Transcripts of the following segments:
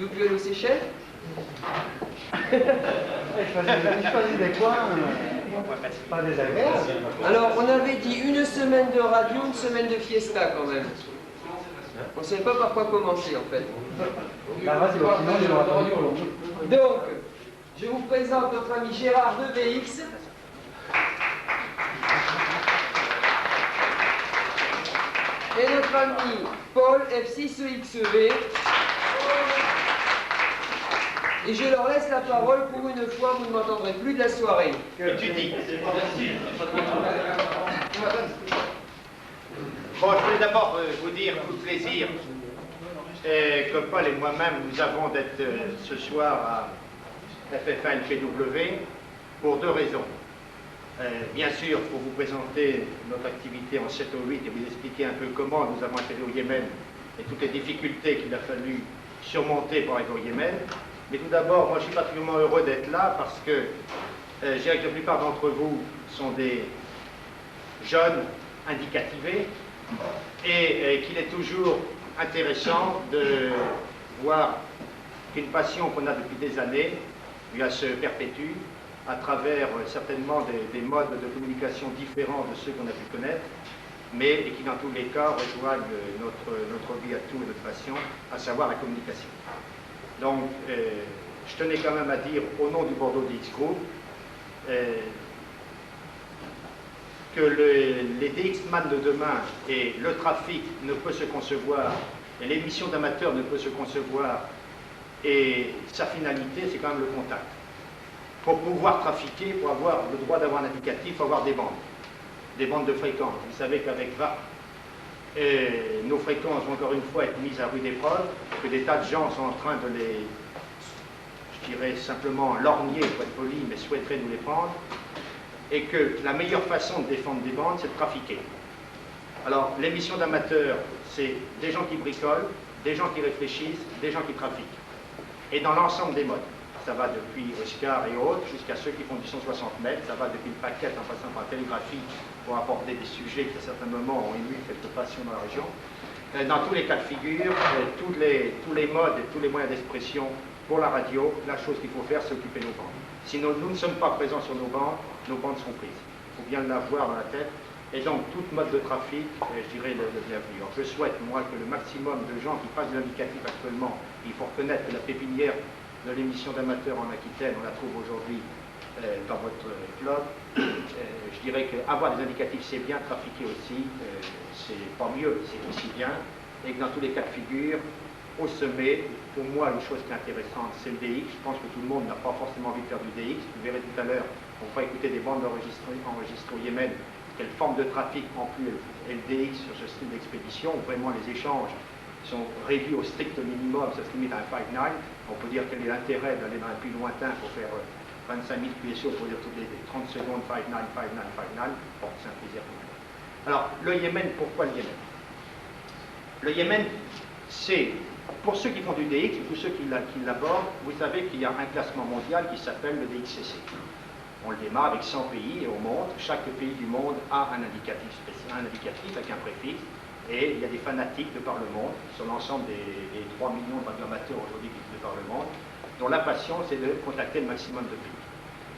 Tu veux plus aller aux Seychelles? Je choisis des coins pas désagréables. Alors, on avait dit une semaine de radio, une semaine de fiesta quand même. On ne savait pas par quoi commencer en fait. La radio, sinon ils l'ont attendu pour longtemps. Donc, je vous présente notre ami Gérard de VX. Et notre ami Paul F6EXEV. Et je leur laisse la parole pour une fois, vous ne m'entendrez plus de la soirée. Que tu dis? Bon, je voulais d'abord vous dire tout plaisir que Paul et moi-même, nous avons d'être ce soir à FF1LPW pour deux raisons. Bien sûr, pour vous présenter notre activité en 7 au 8 et vous expliquer un peu comment nous avons atterri au Yémen et toutes les difficultés qu'il a fallu surmonter pour arriver au Yémen. Mais tout d'abord, moi je suis particulièrement heureux d'être là parce que je dirais que la plupart d'entre vous sont des jeunes indicativés et qu'il est toujours intéressant de voir qu'une passion qu'on a depuis des années se perpétue à travers certainement des modes de communication différents de ceux qu'on a pu connaître, mais qui dans tous les cas rejoignent notre hobby à tous et notre passion, à savoir la communication. Donc, je tenais quand même à dire au nom du Bordeaux DX Group que les DX-Man de demain et le trafic ne peut se concevoir, et l'émission d'amateur ne peut se concevoir, et sa finalité, c'est quand même le contact. Pour pouvoir trafiquer, pour avoir le droit d'avoir un indicatif, il faut avoir des bandes de fréquences. Vous savez qu'avec VAP, nos fréquences vont encore une fois être mises à rude épreuve, que des tas de gens sont en train de les, je dirais simplement lorgner, pour être poli, mais souhaiteraient nous les prendre, et que la meilleure façon de défendre des bandes, c'est de trafiquer. Alors, l'émission d'amateurs, c'est des gens qui bricolent, des gens qui réfléchissent, des gens qui trafiquent. Et dans l'ensemble des modes. Ça va depuis Oscar et autres, jusqu'à ceux qui font du 160 mètres, ça va depuis le paquet en passant par la télégraphie pour apporter des sujets qui à certains moments ont ému quelques passions dans la région. Dans tous les cas de figure, tous les modes et tous les moyens d'expression pour la radio, la chose qu'il faut faire, c'est occuper nos bandes. Sinon, nous ne sommes pas présents sur nos bandes sont prises. Il faut bien l'avoir dans la tête. Et donc, tout mode de trafic, je dirais le bienvenu. Alors, je souhaite, moi, que le maximum de gens qui passent de l'indicatif actuellement, il faut reconnaître que la pépinière de l'émission d'amateurs en Aquitaine, on la trouve aujourd'hui dans votre club. Je dirais qu'avoir des indicatifs, c'est bien, trafiquer aussi, c'est pas mieux, c'est aussi bien. Et que dans tous les cas de figure, au sommet, pour moi, une chose qui est intéressante, c'est le DX. Je pense que tout le monde n'a pas forcément envie de faire du DX. Vous verrez tout à l'heure, on va écouter des bandes enregistrées au Yémen, quelle forme de trafic en plus est le DX sur ce style d'expédition, où vraiment les échanges sont réduits au strict minimum, ça se limite à un 5-9. On peut dire quel est l'intérêt d'aller dans un plus lointain pour faire 25 000 QSO pour dire toutes les 30 secondes 5-9, 5-9, 5-9. Bon, c'est un plaisir pour moi. Alors, le Yémen, pourquoi le Yémen? Le Yémen, c'est, pour ceux qui font du DX, tous ceux qui l'abordent, vous savez qu'il y a un classement mondial qui s'appelle le DXCC. On le démarre avec 100 pays et au monde, chaque pays du monde a un indicatif spécial, un indicatif avec un préfixe. Et il y a des fanatiques de par le monde, sur l'ensemble des 3 millions de radioamateurs aujourd'hui qui vivent de par le monde, dont la passion c'est de contacter le maximum de pays.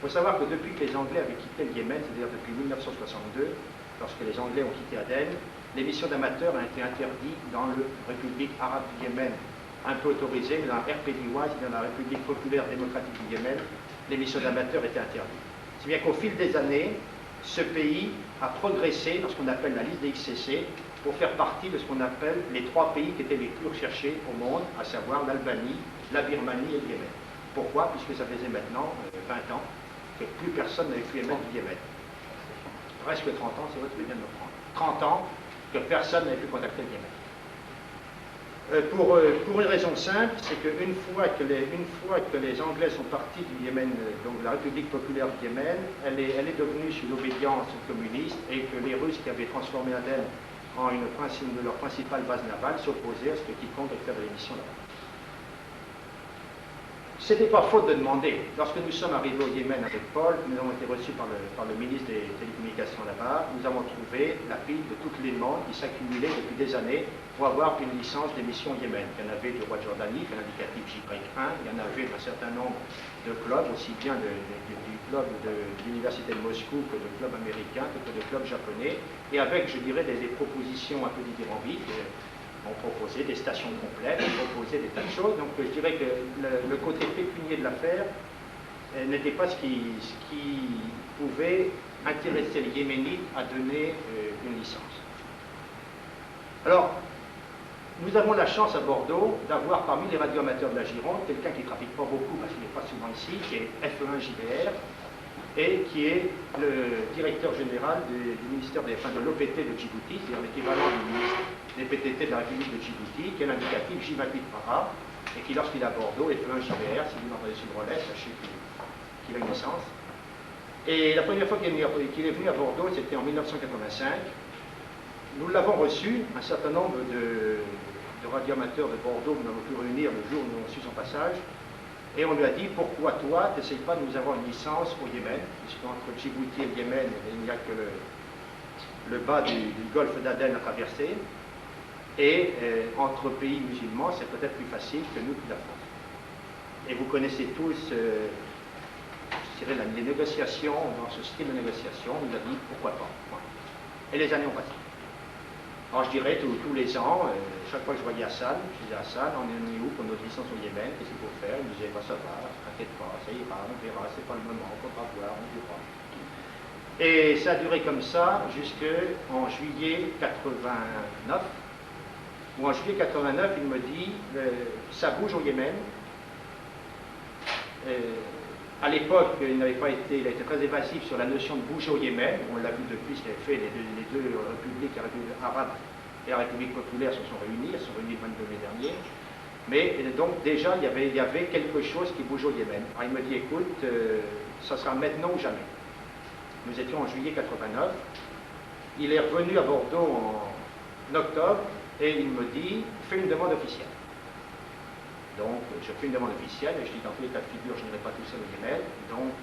Il faut savoir que depuis que les Anglais avaient quitté le Yémen, c'est-à-dire depuis 1962, lorsque les Anglais ont quitté Aden, l'émission d'amateurs a été interdite dans la République arabe du Yémen, un peu autorisée, mais dans la RPDY, c'est-à-dire dans la République populaire démocratique du Yémen, l'émission d'amateurs était interdite. Si bien qu'au fil des années, ce pays a progressé dans ce qu'on appelle la liste des XCC pour faire partie de ce qu'on appelle les 3 pays qui étaient les plus recherchés au monde, à savoir l'Albanie, la Birmanie et le Yémen. Pourquoi? Puisque ça faisait maintenant 20 ans que plus personne n'avait pu émettre du Yémen. Presque 30 ans, c'est vrai que je viens de me prendre. 30 ans que personne n'avait pu contacter le Yémen. Pour une raison simple, c'est qu'une fois que les Anglais sont partis du Yémen, donc de la République populaire du Yémen, elle est devenue sous l'obédience communiste et que les Russes qui avaient transformé Aden en une de leur principale base navale s'opposaient à ce que quiconque ait fait de l'émission là-bas. C'était pas faute de demander. Lorsque nous sommes arrivés au Yémen avec Paul, nous avons été reçus par le ministre des Télécommunications là-bas, nous avons trouvé la pile de toutes les demandes qui s'accumulaient depuis des années pour avoir une licence d'émission au Yémen. Il y en avait du roi de Jordanie, qui est l'indicatif J-1, il y en avait d'un certain nombre de clubs, aussi bien du club de l'université de Moscou que de clubs américains, que de clubs japonais, et avec, je dirais, des propositions un peu dithyrambiques. On proposait des stations complètes, on proposait des tas de choses. Donc je dirais que le côté pécunier de l'affaire n'était pas ce qui pouvait intéresser les Yéménites à donner une licence. Alors, nous avons la chance à Bordeaux d'avoir parmi les radioamateurs de la Gironde quelqu'un qui ne trafique pas beaucoup parce qu'il n'est pas souvent ici, qui est FE1JBR, et qui est le directeur général du ministère de l'OPT de Djibouti, c'est-à-dire l'équivalent du ministre des PTT de la République de Djibouti, qui est l'indicatif J28 Para, et qui, lorsqu'il est à Bordeaux, est FE1JBR, si vous l'entendez sur le relais, sachez qu'il a une licence. Et la première fois qu'il est venu à Bordeaux, c'était en 1985. Nous l'avons reçu, un certain nombre de radioamateurs de Bordeaux, nous avons pu réunir le jour où nous avons reçu son passage. Et on lui a dit, pourquoi toi, tu n'essayes pas de nous avoir une licence au Yémen, puisqu'entre Djibouti et le Yémen, il n'y a que le bas du golfe d'Aden à traverser, et entre pays musulmans, c'est peut-être plus facile que nous, toute la France. Et vous connaissez tous, je dirais, les négociations, dans ce style de négociation, on nous a dit, pourquoi pas. Voilà. Et les années ont passé. Alors je dirais tous les ans, chaque fois que je voyais Hassan, je disais Hassan, on est où pour notre licence au Yémen, qu'est-ce qu'il faut faire? Il me disait, bah, ça va, t'inquiète pas, ça ira, on verra, c'est pas le moment, on faudra voir, on verra. Et ça a duré comme ça jusqu'en juillet 89, où en juillet 89, il me dit, ça bouge au Yémen. À l'époque, il a été très évasif sur la notion de bouger au Yémen. On l'a vu depuis ce qu'avaient fait les deux républiques, la République arabe et la République populaire se sont réunies. Elles sont réunies le 22 mai dernier. Mais donc déjà, il y avait quelque chose qui bouge au Yémen. Alors, il me dit, écoute, ça sera maintenant ou jamais. Nous étions en juillet 89. Il est revenu à Bordeaux en octobre et il me dit, fais une demande officielle. Donc, je fais une demande officielle et je dis dans tous les cas de figure, je n'irai pas tout seul au Yémen. Donc,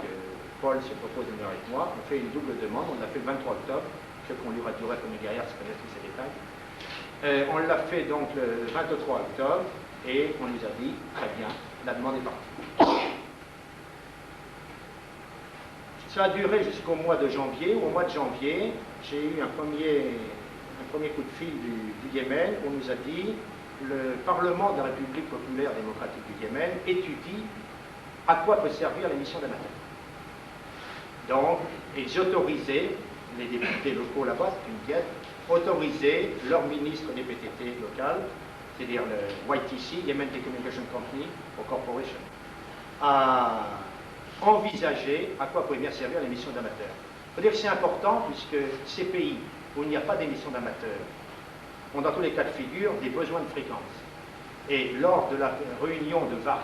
Paul se propose de venir avec moi. On fait une double demande. On l'a fait le 23 octobre. Je sais qu'on lui radiorait comme les guerrières, se connaissent tous ces détails. On l'a fait donc le 23 octobre et on nous a dit, très bien, la demande est partie. Ça a duré jusqu'au mois de janvier. Au mois de janvier, j'ai eu un premier coup de fil du Yémen. On nous a dit, le Parlement de la République populaire démocratique du Yémen étudie à quoi peut servir l'émission d'amateurs. Donc, ils autorisaient, les députés locaux là-bas, c'est une diète, autorisaient leur ministre des PTT local, c'est-à-dire le YTC, Yemen Telecommunication Company or Corporation, à envisager à quoi pouvait bien servir l'émission d'amateurs. Il faut dire que c'est important puisque ces pays où il n'y a pas d'émission d'amateurs ont dans tous les cas de figure des besoins de fréquence. Et lors de la réunion de VARC,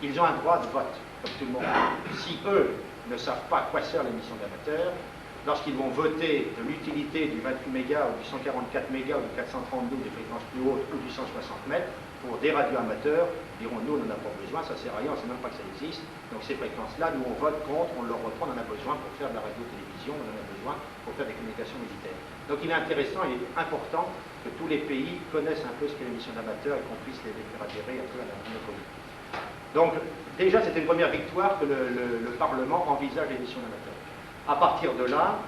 ils ont un droit de vote, comme tout le monde. Si eux ne savent pas à quoi sert l'émission d'amateurs, lorsqu'ils vont voter de l'utilité du 28 mégas ou du 144 mégas ou du 432 des fréquences plus hautes ou du 160 mètres, pour des radios amateurs, diront nous on n'en a pas besoin, ça sert à rien, on ne sait même pas que ça existe. Donc ces fréquences-là, nous on vote contre, on leur reprend, on en a besoin pour faire de la radio-télévision, on en a besoin pour faire des communications militaires. Donc il est intéressant et important que tous les pays connaissent un peu ce qu'est l'émission d'amateurs et qu'on puisse les faire adhérer un peu à notre politique. Donc déjà c'était une première victoire que le Parlement envisage l'émission d'amateurs. À partir de là,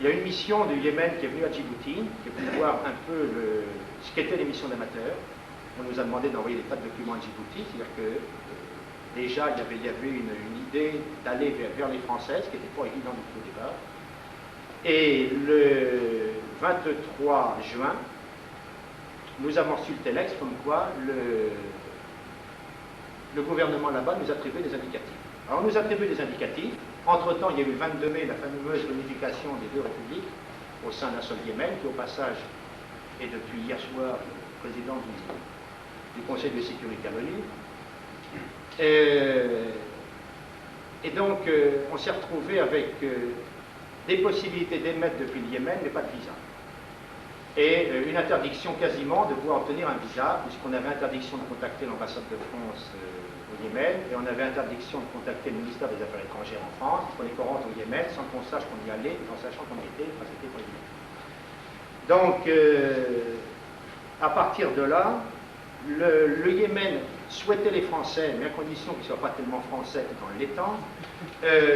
il y a une mission du Yémen qui est venue à Djibouti, qui est venue voir un peu ce qu'était l'émission d'amateurs. On nous a demandé d'envoyer des tas de documents à Djibouti, c'est-à-dire que déjà il y avait une idée d'aller vers les Françaises, qui n'était pas évident du tout au départ. Et le 23 juin, nous avons reçu le téléx comme quoi le gouvernement là-bas nous attribuait des indicatifs. Alors on nous attribue des indicatifs. Entre-temps, il y a eu le 22 mai la fameuse réunification des deux républiques au sein d'un seul Yémen, qui au passage est depuis hier soir le président du Conseil de sécurité à l'ONU. Et donc, on s'est retrouvé avec des possibilités d'émettre depuis le Yémen, mais pas de visa. et une interdiction quasiment de pouvoir obtenir un visa, puisqu'on avait interdiction de contacter l'ambassade de France au Yémen, et on avait interdiction de contacter le ministère des Affaires étrangères en France. Il fallait qu'on rentre au Yémen sans qu'on sache qu'on y allait, et en sachant qu'on y était, enfin, c'était pour le Yémen. Donc, à partir de là, le Yémen souhaitait les Français, mais à condition qu'ils ne soient pas tellement français tout en l'étant.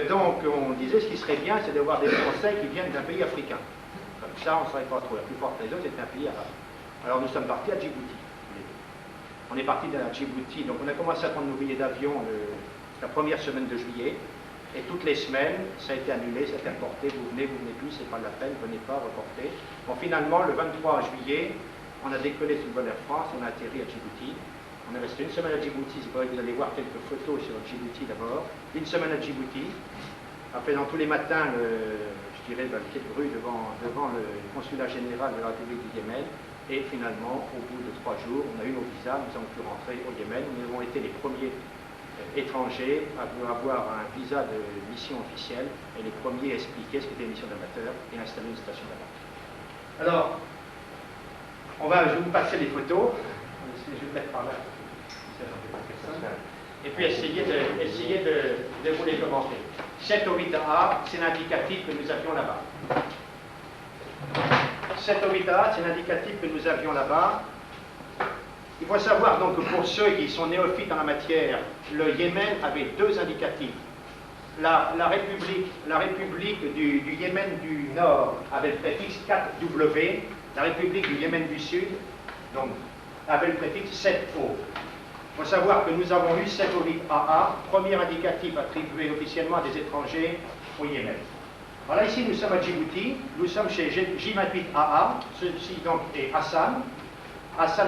Donc, on disait ce qui serait bien, c'est d'avoir des Français qui viennent d'un pays africain. Comme ça, on ne savait pas trop. La plus forte raison, c'était un pays arabe. Alors, nous sommes partis à Djibouti. On est parti de Djibouti, donc on a commencé à prendre nos billets d'avion la première semaine de juillet, et toutes les semaines, ça a été annulé, ça a été reporté, vous venez plus, c'est pas la peine, venez pas, reportez. Bon, finalement, le 23 juillet, on a décollé sur le vol Air France, on a atterri à Djibouti. On est resté une semaine à Djibouti, c'est vrai que vous allez voir quelques photos sur Djibouti d'abord. Une semaine à Djibouti, en faisant tous les matins, je dirais, le pied de grue devant le consulat général de la République du Yémen. Et finalement, au bout de 3 jours, on a eu nos visas, nous avons pu rentrer au Yémen. Nous avons été les premiers étrangers à avoir un visa de mission officielle et les premiers à expliquer ce qu'était une mission d'amateur et installer une station là-bas. Alors, je vais vous passer les photos. Je vais le mettre par là. Et puis essayer de vous les commenter. 7 au 8A, c'est l'indicatif que nous avions là-bas. 7 au 8A, c'est l'indicatif que nous avions là-bas. Il faut savoir donc que pour ceux qui sont néophytes en la matière, le Yémen avait 2 indicatifs. La République du Yémen du Nord avait le préfixe 4W, la République du Yémen du Sud donc, avait le préfixe 7O. Il faut savoir que nous avons eu 7 au 8AA, premier indicatif attribué officiellement à des étrangers au Yémen. Voilà, ici nous sommes à Djibouti, nous sommes chez J28AA, ceci donc est Hassan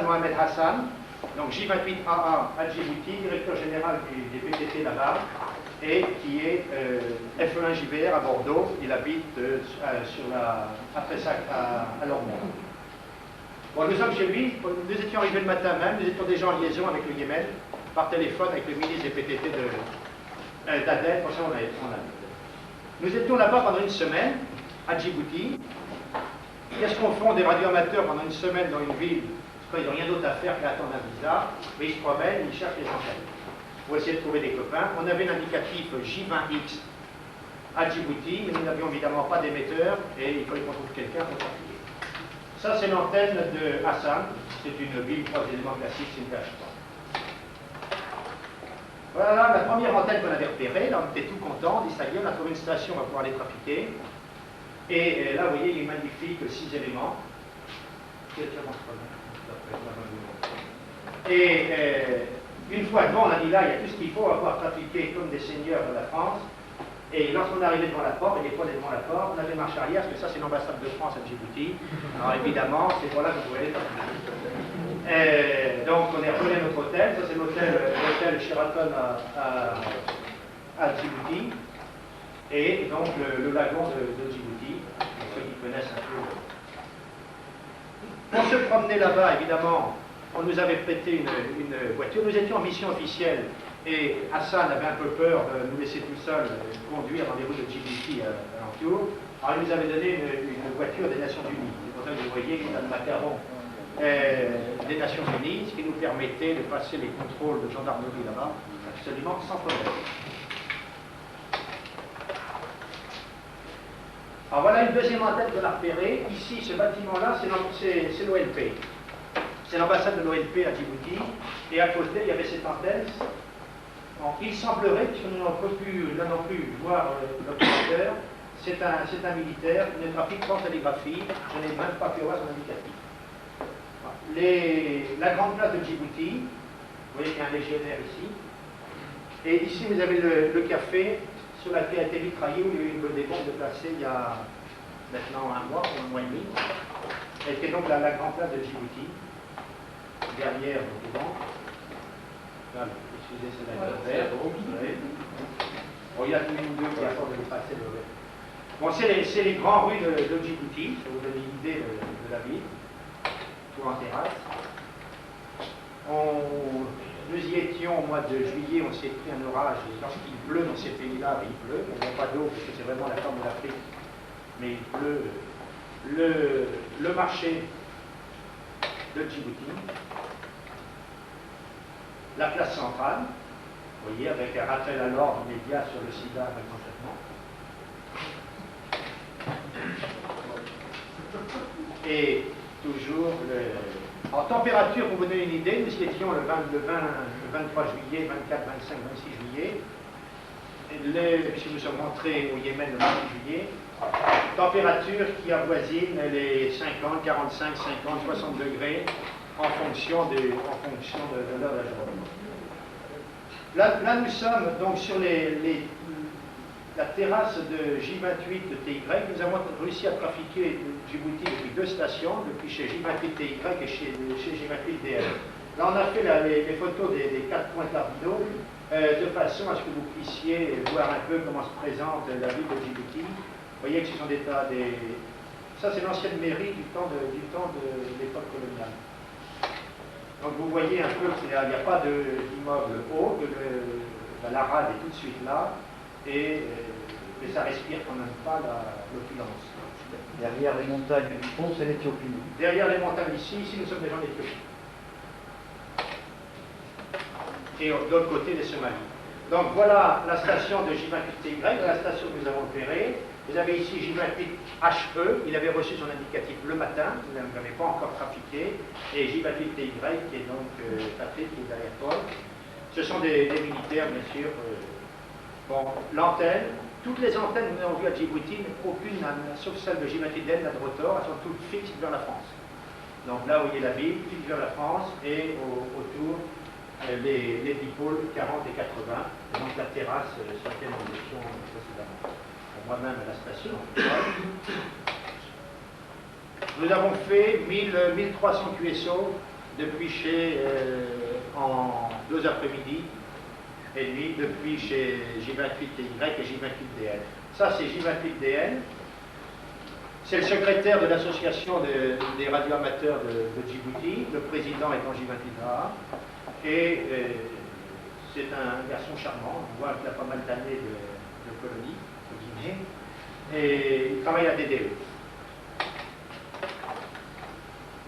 Mohamed Hassan, donc J28AA à Djibouti, directeur général des PTT là-bas, et qui est F1 JVR à Bordeaux, il habite après ça à Lormont. Bon, nous sommes chez lui, nous étions arrivés le matin même, nous étions déjà en liaison avec le Yémen, par téléphone avec le ministre des PTT d'Aden, pour ça on a. Nous étions là-bas pendant une semaine, à Djibouti. Qu'est-ce qu'on fait des radioamateurs pendant une semaine dans une ville? Ils n'ont rien d'autre à faire qu'attendre un visa, mais ils se promènent, ils cherchent les antennes pour essayer de trouver des copains. On avait l'indicatif J20X à Djibouti, mais nous n'avions évidemment pas d'émetteur et il fallait qu'on trouve quelqu'un pour trafiquer. Ça, c'est l'antenne de Hassan. C'est une ville 3 éléments classique, c'est une PH3. Voilà la première antenne qu'on avait repérée. Là, on était tout content. On dit ça y est, on a trouvé une station, on va pouvoir les trafiquer. Et là, vous voyez, il y a une magnifique 6 éléments. Et une fois devant, on a dit là, il y a tout ce qu'il faut, on va pouvoir trafiquer comme des seigneurs de la France. Et lorsqu'on est arrivé devant la porte, et des fois on est devant la porte, on avait marché arrière, parce que ça c'est l'ambassade de France à Djibouti. Alors évidemment, c'est pour là que vous pouvez aller trafiquer. Donc on est revenu à notre hôtel, ça c'est l'hôtel Sheraton à Djibouti. Et donc le lagon de Djibouti, pour ceux qui connaissent un peu. On se promenait là-bas, évidemment, on nous avait prêté une voiture. Nous étions en mission officielle et Hassan avait un peu peur de nous laisser tout seuls conduire dans les rues de Djibouti alentour. Alors il nous avait donné une voiture des Nations Unies. C'est pour ça que vous voyez qu'on a le macaron des Nations Unies, ce qui nous permettait de passer les contrôles de gendarmerie là-bas absolument sans problème. Alors voilà une deuxième antenne qu'on a repérée. Ici, ce bâtiment-là, c'est l'OLP. C'est l'ambassade de l'OLP à Djibouti. Et à côté, il y avait cette antenne. Bon, il semblerait, puisque nous n'avons plus voir l'observateur, c'est un militaire qui ne trafique pas en télégraphie. Je n'ai même pas pu voir son indicatif. La grande place de Djibouti, vous voyez qu'il y a un légionnaire ici. Et ici, vous avez le café sur laquelle a été mitraillé, où il y a eu des bombes déplacées il y a maintenant un mois ou un mois et demi. Elle était donc la grande place de Djibouti, derrière le banc. Là, excusez, c'est la vert. Bon, il y a une ou deux qui a force de passer le vert. Bon, c'est les grandes rues de Djibouti, ça vous donne une idée de la ville, tout en terrasse. Nous y étions au mois de juillet, on s'est pris un orage, et lorsqu'il pleut dans ces pays-là, il pleut, on n'a pas d'eau parce que c'est vraiment la forme de l'Afrique, mais il pleut. Le marché de Djibouti. La place centrale, vous voyez, avec un rappel à l'ordre immédiat sur le sida avec traitement. Et toujours, en température, pour vous donner une idée, nous étions le 23 juillet, 24, 25, 26 juillet, puisque nous sommes rentrés au Yémen le 28 juillet, température qui avoisine les 50, 45, 50, 60 degrés en fonction de l'heure de la journée. Là, nous sommes donc sur la terrasse de J28 de TY. Nous avons réussi à trafiquer Djibouti depuis 2 stations, depuis chez J28 TY et chez J28 DL. Là, on a fait les photos des 4 points cardinaux de façon à ce que vous puissiez voir un peu comment se présente la ville de Djibouti. Vous voyez que ce sont des tas Ça, c'est l'ancienne mairie du temps de l'époque coloniale. Donc vous voyez un peu qu'il n'y a pas d'immeuble haut, que la rade est tout de suite là, et que ça respire quand même pas l'opulence. Derrière les montagnes du fond, c'est l'Éthiopie. Derrière les montagnes ici nous sommes déjà en Éthiopie. Et de l'autre côté, les Somalies. Donc voilà la station de J28TY, la station que nous avons opérée. Vous avez ici J28HE, il avait reçu son indicatif le matin, vous ne l'avez pas encore trafiqué, et J28TY qui est donc Patrick qui est derrière Paul. Ce sont des militaires, bien sûr. Bon, l'antenne, toutes les antennes que nous avons vues à Djibouti, aucune, sauf celle de J28DN, la de Rotor, elles sont toutes fixes vers la France. Donc là où il y a la ville, fixe vers la France, et autour, les dipôles 40 et 80, et donc la terrasse sur laquelle nous étions précédemment. Moi-même à la station. Nous avons fait 1300 QSO depuis en 2 après-midi et demi depuis chez J28TY et J28DN. Ça, c'est J28DN. C'est le secrétaire de l'association des radioamateurs de Djibouti, le président étant J28A. Et c'est un garçon charmant. On voit qu'il a pas mal d'années de colonie. Et il travaille à DDE.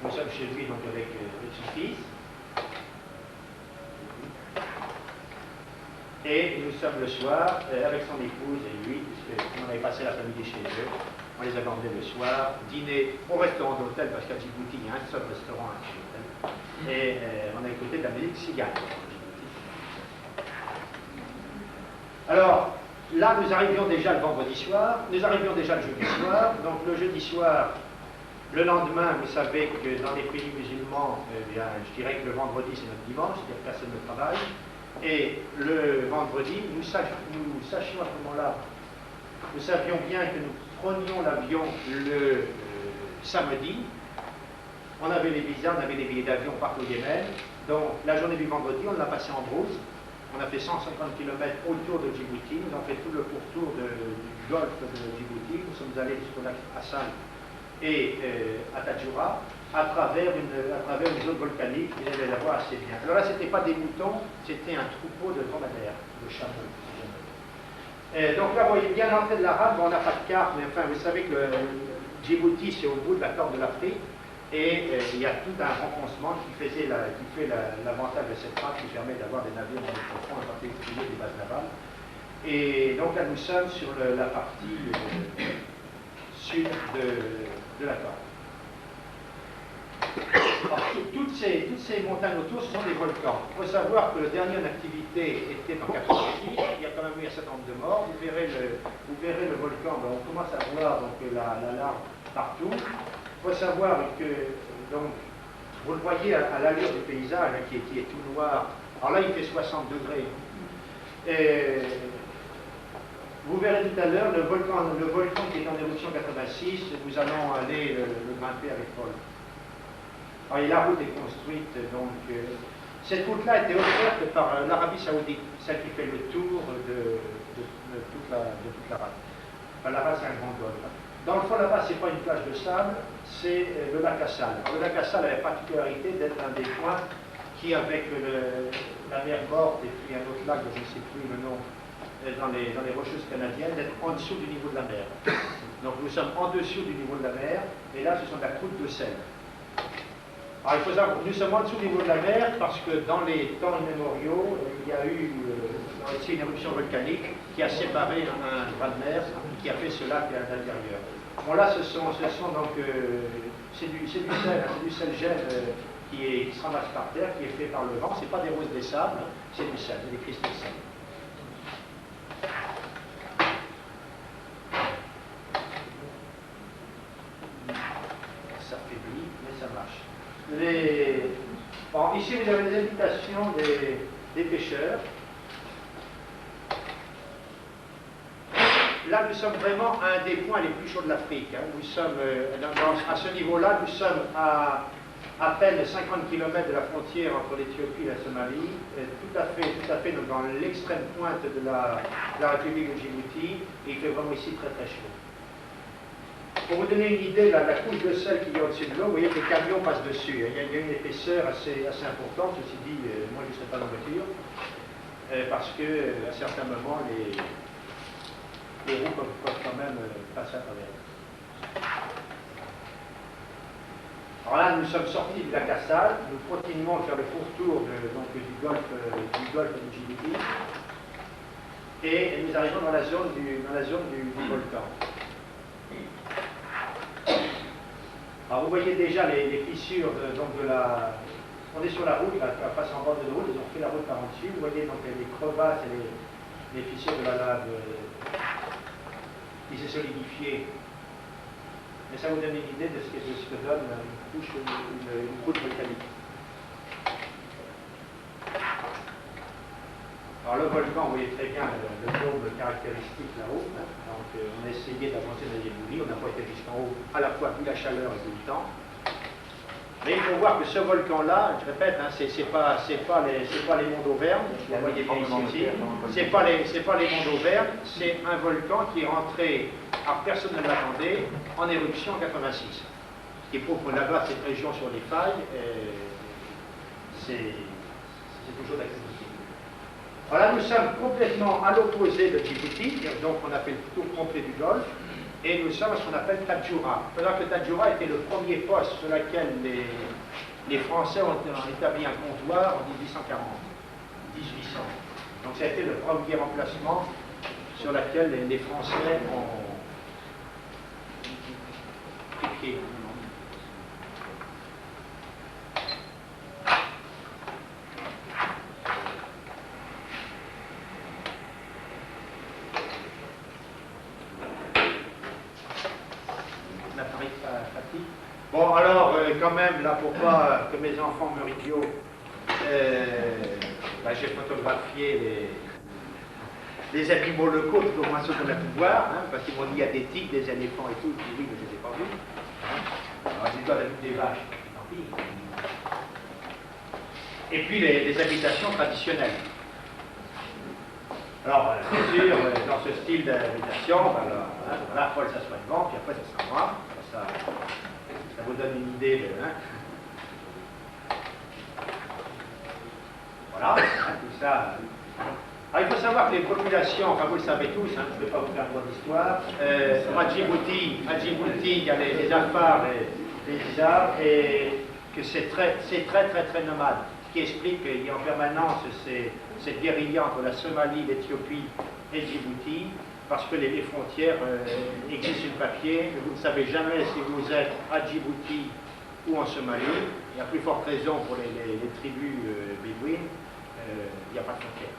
Nous sommes chez lui donc avec son fils. Et nous sommes le soir avec son épouse et lui, puisqu'on avait passé l'après-midi chez eux. On les avait emmenés le soir, dîner au restaurant d'hôtel, parce qu'à Djibouti, il y a un seul restaurant à l'hôtel. Et on a écouté de la musique cigane. Alors, là, nous arrivions déjà le vendredi soir, nous arrivions déjà le jeudi soir. Donc le jeudi soir, le lendemain, vous savez que dans les pays musulmans, je dirais que le vendredi c'est notre dimanche, c'est-à-dire que personne ne travaille. Et le vendredi, nous sachions à ce moment-là, nous savions bien que nous prenions l'avion le samedi. On avait les visas, on avait les billets d'avion partout au Yémen. Donc la journée du vendredi, on l'a passée en brousse. On a fait 150 km autour de Djibouti, nous avons fait tout le pourtour du golfe de Djibouti, nous sommes allés jusqu'au lac Hassan et à Tadjoura, à travers une zone volcanique, vous allez la voir assez bien. Alors là, ce n'était pas des moutons, c'était un troupeau de dromadaires, de chameaux. Donc là, vous voyez bien l'entrée de la rade, bon, on n'a pas de carte, mais enfin, vous savez que Djibouti, c'est au bout de la Corne de l'Afrique. Et il y a tout un renfoncement qui fait l'avantage de cette rade qui permet d'avoir des navires dans le profond, en particulier des bases navales. Et donc là, nous sommes sur la partie sud de la Corne. Toutes ces montagnes autour, ce sont des volcans. Il faut savoir que le dernier en activité était en 86, il y a quand même eu un certain nombre de morts. Vous verrez le volcan, ben, on commence à voir donc, la lave partout. Il faut savoir que, donc, vous le voyez à l'allure du paysage, qui est tout noir. Alors là, il fait 60 degrés. Et vous verrez tout à l'heure le volcan qui est en éruption 86, nous allons aller le grimper avec Paul. Alors, la route est construite, donc, cette route-là a été offerte par l'Arabie Saoudite, celle qui fait le tour de toute la rade. Enfin, la rade, c'est un grand golfe. Dans le fond, là-bas, ce n'est pas une plage de sable, c'est le lac Assal. Le lac Assal a la particularité d'être un des points qui, avec la mer Morte et puis un autre lac, je ne sais plus le nom, dans les Rocheuses canadiennes, d'être en dessous du niveau de la mer. Donc nous sommes en dessous du niveau de la mer, et là, ce sont de la croûte de sel. Alors il faut savoir, nous sommes en dessous du niveau de la mer parce que dans les temps immémoriaux, il y a eu ici une éruption volcanique qui a séparé un bras de mer qui a fait ce lac à l'intérieur. Bon là, ce sont donc, c'est du sel, hein, c'est du sel gel qui se ramasse par terre, qui est fait par le vent. C'est pas des roses des sables, c'est du sel, c'est des cristaux de sel. Ça faiblit, mais ça marche. Bon, ici, vous avez les habitations des pêcheurs. Là, nous sommes vraiment à un des points les plus chauds de l'Afrique. Hein. Nous sommes, à ce niveau-là, nous sommes à peine 50 km de la frontière entre l'Éthiopie et la Somalie, tout à fait dans l'extrême pointe de la République de Djibouti, et il fait vraiment ici très très chaud. Pour vous donner une idée de la couche de sel qu'il y a au-dessus de l'eau, vous voyez que les camions passent dessus. Il y a une épaisseur assez importante. Ceci dit, moi je ne serai pas en voiture, parce qu'à certains moments, les roues peuvent quand même passer à travers. Alors là, nous sommes sortis de la Cassale, nous continuons à faire le pourtour du golfe de Djibouti, et nous arrivons dans la zone du volcan. Alors vous voyez déjà les fissures de la... On est sur la route, là, face en bord de route, ils ont fait la route par en dessus. Vous voyez donc les crevasses et les fissures de la lave qui s'est solidifiée. Mais ça vous donne une idée de ce que donne une couche volcanique. Alors le volcan, vous voyez très bien le dôme caractéristique là-haut. Hein. Donc on a essayé d'avancer dans les bouillies, on n'a pas été jusqu'en haut, à la fois vu la chaleur et vu le temps. Mais il faut voir que ce volcan-là, je répète, hein, c'est pas les monts d'Auvergne, vous voyez bien ici, c'est pas les monts d'Auvergne, c'est un volcan qui est rentré, alors personne ne l'attendait, en éruption en 86. Ce qui prouve que là-bas, cette région sur les failles, c'est toujours d'activité. Voilà, nous sommes complètement à l'opposé de Djibouti, donc on a fait le tour complet du golfe, et nous sommes à ce qu'on appelle Tadjoura. Alors que Tadjoura était le premier poste sur lequel les Français ont établi un comptoir en 1800. Donc ça a été le premier emplacement sur lequel les Français ont pris pied. Bon, alors, quand même, là, pour pas que mes enfants meurent idiots, j'ai photographié les animaux locaux, tout au moins ceux qu'on a pu voir, hein, parce qu'ils m'ont dit il y a des tigres, des éléphants et tout, je dis oui, mais je ne les ai pas vus. Hein. Alors, j'ai dit, la vue des vaches, tant pis. Et puis, les habitations traditionnelles. Alors, bien sûr, dans ce style d'habitation, voilà, Paul s'assoit devant, puis après, ça sera moi. Ça vous donne une idée de... Hein. Voilà, tout ça. Alors, il faut savoir que les populations, enfin vous le savez tous, hein, je ne vais pas vous faire trop d'histoire, à Djibouti, il y a les Afars, les Isards, et que c'est très nomade. Ce qui explique qu'il y a en permanence cette guérilla entre la Somalie, l'Éthiopie et Djibouti, parce que les frontières existent sur le papier, mais vous ne savez jamais si vous êtes à Djibouti ou en Somalie. Il y a plus forte raison pour les tribus bédouines, il n'y a pas de frontière.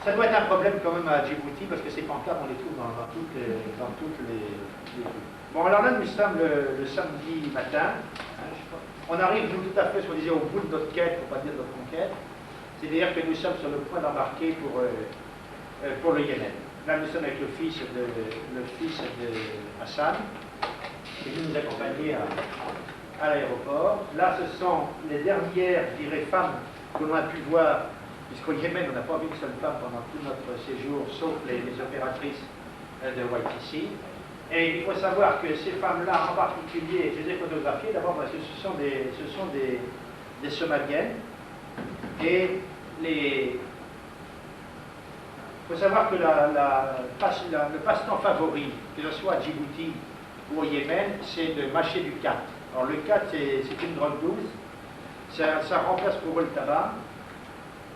Ça doit être un problème quand même à Djibouti, parce que ces pancartes, on les trouve dans toutes les... Bon, alors là, nous sommes le samedi matin. On arrive, nous, tout à fait, ce qu'on disait, au bout de notre quête, pour ne pas dire de notre conquête. C'est-à-dire que nous sommes sur le point d'embarquer pour le Yémen. Là, nous sommes avec le fils de Hassan, qui est venu nous accompagner à l'aéroport. Là, ce sont les dernières, je dirais, femmes que l'on a pu voir, puisqu'au Yémen, on n'a pas vu une seule femme pendant tout notre séjour, sauf les opératrices de YTC. Et il faut savoir que ces femmes-là, en particulier, je les ai photographiées d'abord parce que ce sont des Somaliennes. Et il faut savoir que le passe-temps favori, que ce soit à Djibouti ou au Yémen, c'est de mâcher du khat. Alors le khat, c'est une drogue douce, ça remplace pour eux le tabac.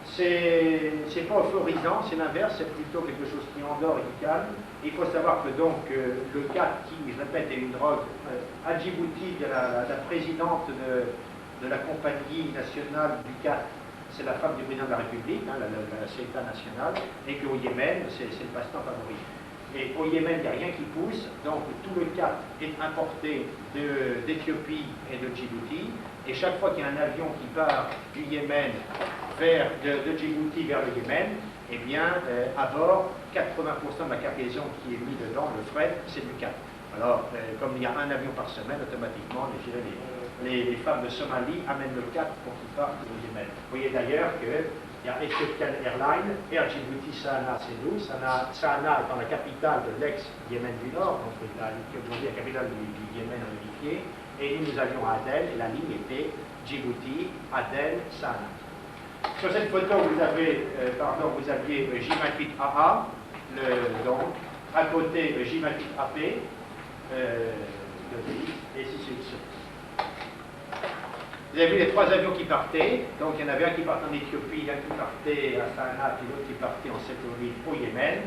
C'est pas euphorisant, c'est l'inverse, c'est plutôt quelque chose qui endort et qui calme. Il faut savoir que donc le khat, qui, je répète, est une drogue, à Djibouti, la présidente de la compagnie nationale du khat, c'est la femme du président de la République, hein, la Sultan nationale, et qu'au Yémen, c'est le passe-temps favori. Et au Yémen, il n'y a rien qui pousse, donc tout le khat est importé d'Éthiopie et de Djibouti, et chaque fois qu'il y a un avion qui part du Yémen de Djibouti vers le Yémen, eh bien, à bord, 80% de la cargaison qui est mise dedans, le fret, c'est du khat. Alors, comme il y a un avion par semaine, automatiquement, les femmes de Somalie amènent le khat pour qu'ils partent au Yémen. Vous voyez d'ailleurs qu'il y a Ethiopian Airlines, Air Djibouti Sana, c'est nous. Sana étant la capitale de l'ex-Yémen du Nord, donc aujourd'hui la capitale du Yémen unifié. Et nous allions à Aden, et la ligne était Djibouti, Aden, Sana. Sur cette photo, vous aviez J28 AA, donc, à côté J28 AP, et ainsi de suite. Vous avez vu les trois avions qui partaient, donc il y en avait un qui partait en Éthiopie, un qui partait à Sanaa, puis l'autre qui partait en Sécurité au Yémen.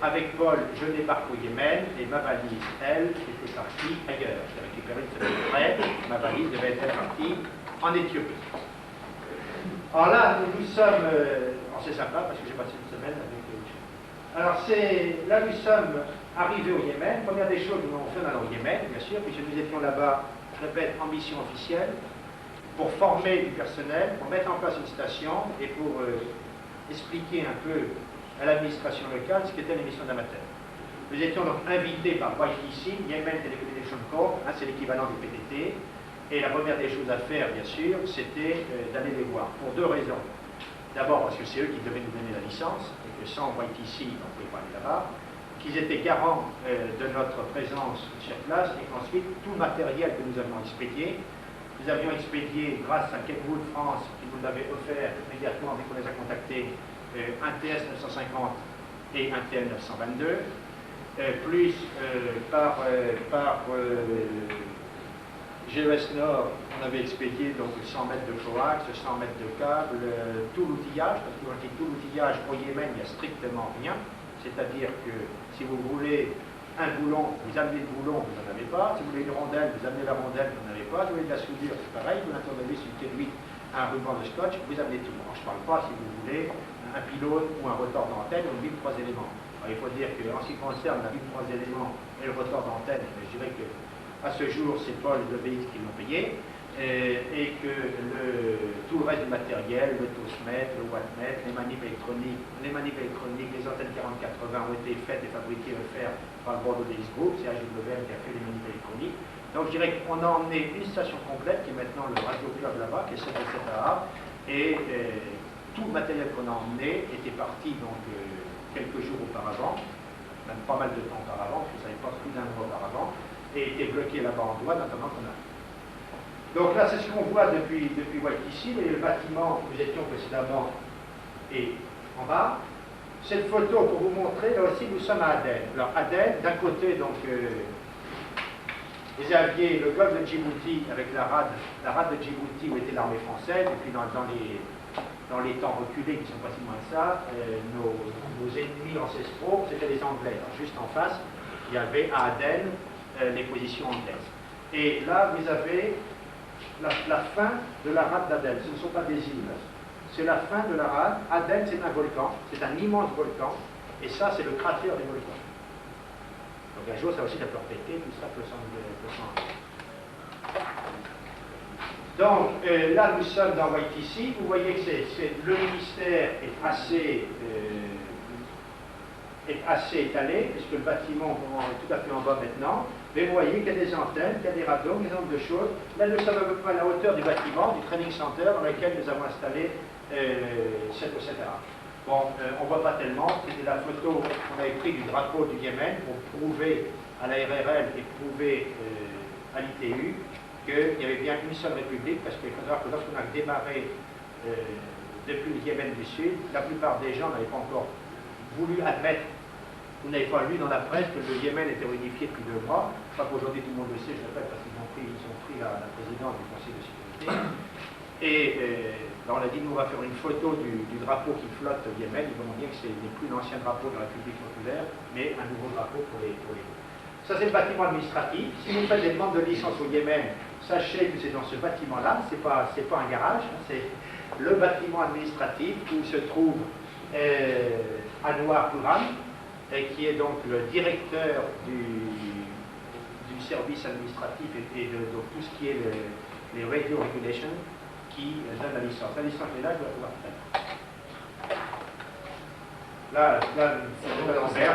Avec Paul, je débarque au Yémen, et ma valise, elle, était partie ailleurs. J'ai récupéré une semaine après, ma valise devait être partie en Éthiopie. Alors là, nous sommes, c'est sympa parce que j'ai passé une semaine avec eux. Alors là, nous sommes arrivés au Yémen. Première des choses, nous avons fait au Yémen, bien sûr, puisque nous étions là-bas, je répète, en mission officielle, pour former du personnel, pour mettre en place une station et pour expliquer un peu à l'administration locale ce qu'était l'émission d'amateurs. Nous étions donc invités par YTC, Yemen Telecommunication Corp, hein, c'est l'équivalent du PTT, et la première des choses à faire, bien sûr, c'était d'aller les voir, pour deux raisons. D'abord parce que c'est eux qui devaient nous donner la licence, et que sans YTC, on ne pouvait pas aller là-bas, qu'ils étaient garants de notre présence sur place, et qu'ensuite, tout le matériel que nous avions expédié, nous avions expédié, grâce à Kenwood France, qui nous l'avait offert immédiatement dès qu'on les a contactés, un TS 950 et un TL 922, plus par GES Nord, on avait expédié donc 100 mètres de coax, 100 mètres de câble, tout l'outillage, parce que tout l'outillage au Yémen, il n'y a strictement rien. C'est-à-dire que si vous voulez un boulon, vous amenez le boulon, vous n'en avez pas. Si vous voulez une rondelle, vous amenez la rondelle, vous n'en avez pas. Si vous voulez de la soudure, c'est pareil. Vous l'interdisez sur une clé de 8, un ruban de scotch, vous amenez tout. Alors, je ne parle pas si vous voulez un pylône ou un rotor d'antenne ou une ville 3 éléments. Alors, il faut dire qu'en ce qui concerne la ville 3 éléments et le rotor d'antenne, je dirais que à ce jour, c'est Paul et BX qui l'ont payé, et que tout le reste du matériel, le tosmètre, le wattmètre, les manips électroniques, les antennes 4080 ont été faites et fabriquées et offertes par le Bordeaux Days Group, c'est AGWM qui a fait les manips électroniques. Donc je dirais qu'on a emmené une station complète, qui est maintenant le Radio Club là-bas, qui est 7A, et tout le matériel qu'on a emmené était parti donc quelques jours auparavant, même pas mal de temps auparavant, je ne savais pas plus d'un mois auparavant, et était bloqué là-bas en douane, attendant qu'on a. Donc là, c'est ce qu'on voit depuis YTC, le bâtiment où nous étions précédemment est en bas. Cette photo pour vous montrer, là aussi, nous sommes à Aden. Alors Aden, d'un côté, donc, vous aviez le golfe de Djibouti avec la rade de Djibouti où était l'armée française, et puis dans les temps reculés qui sont pas si loin que ça, nos ennemis ancestraux, c'était les Anglais. Alors, juste en face, il y avait à Aden les positions anglaises. Et là, vous avez la fin de la rade d'Aden. Ce ne sont pas des îles. C'est la fin de la rade. Aden, c'est un volcan. C'est un immense volcan. Et ça, c'est le cratère du volcan. Donc un jour, ça aussi, ça peut péter. Tout ça peut s'en... Donc, là, nous sommes dans YTC. Vous voyez que le ministère est assez étalé, puisque le bâtiment est tout à fait en bas maintenant. Mais vous voyez qu'il y a des antennes, qu'il y a des radeaux, des ensemble de choses. Là, nous sommes à peu près à la hauteur du bâtiment, du training center, dans lequel nous avons installé etc. Bon, on ne voit pas tellement. C'était la photo qu'on avait prise du drapeau du Yémen pour prouver à la RRL et prouver à l'ITU qu'il y avait bien une seule république, parce qu'il faut savoir que lorsqu'on a démarré depuis le Yémen du Sud, la plupart des gens n'avaient pas encore voulu admettre Vous n'avez pas lu dans la presse que le Yémen était réunifié depuis 2 mois. Je crois qu'aujourd'hui tout le monde le sait, je répète, parce qu'ils ont pris la présidence du Conseil de sécurité. Et là, on a dit, nous, on va faire une photo du drapeau qui flotte au Yémen. Ils vont dire que ce n'est plus l'ancien drapeau de la République populaire, mais un nouveau drapeau pour les. Ça, c'est le bâtiment administratif. Si vous faites des demandes de licence au Yémen, sachez que c'est dans ce bâtiment-là, c'est pas un garage, c'est le bâtiment administratif où se trouve Anwar Quran, qui est donc le directeur du service administratif et de tout ce qui est les radio regulations, qui donne la licence. La licence est là, je dois pouvoir faire. Là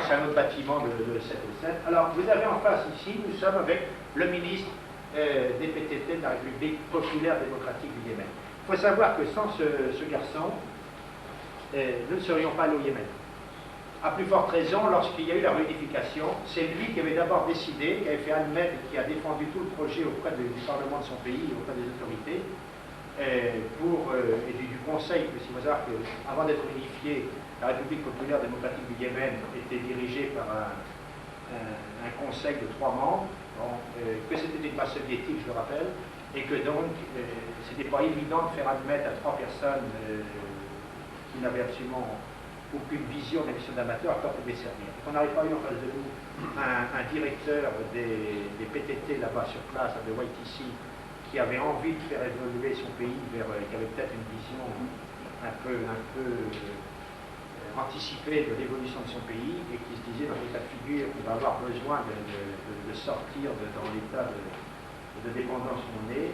c'est un autre bâtiment de 7 et 7. Alors, vous avez en face ici, nous sommes avec le ministre des PTT de la République populaire démocratique du Yémen. Il faut savoir que sans ce garçon, nous ne serions pas allés au Yémen. À plus forte raison, lorsqu'il y a eu la réunification, c'est lui qui avait d'abord décidé, qui avait fait admettre et qui a défendu tout le projet auprès du Parlement de son pays, auprès des autorités, et du Conseil, parce qu'il faut savoir qu'avant d'être unifié, la République populaire démocratique du Yémen était dirigée par un conseil de 3 membres, que c'était une base soviétique, je le rappelle, et que donc c'était pas évident de faire admettre à 3 personnes qui n'avaient absolument aucune vision des missions d'amateurs à quoi pouvaient servir. On n'avait pas eu en face de nous un directeur des PTT là-bas sur place, de YTC, qui avait envie de faire évoluer son pays qui avait peut-être une vision un peu anticipée de l'évolution de son pays et qui se disait dans l'état de figure qu'il va avoir besoin de sortir dans l'état de dépendance où on est.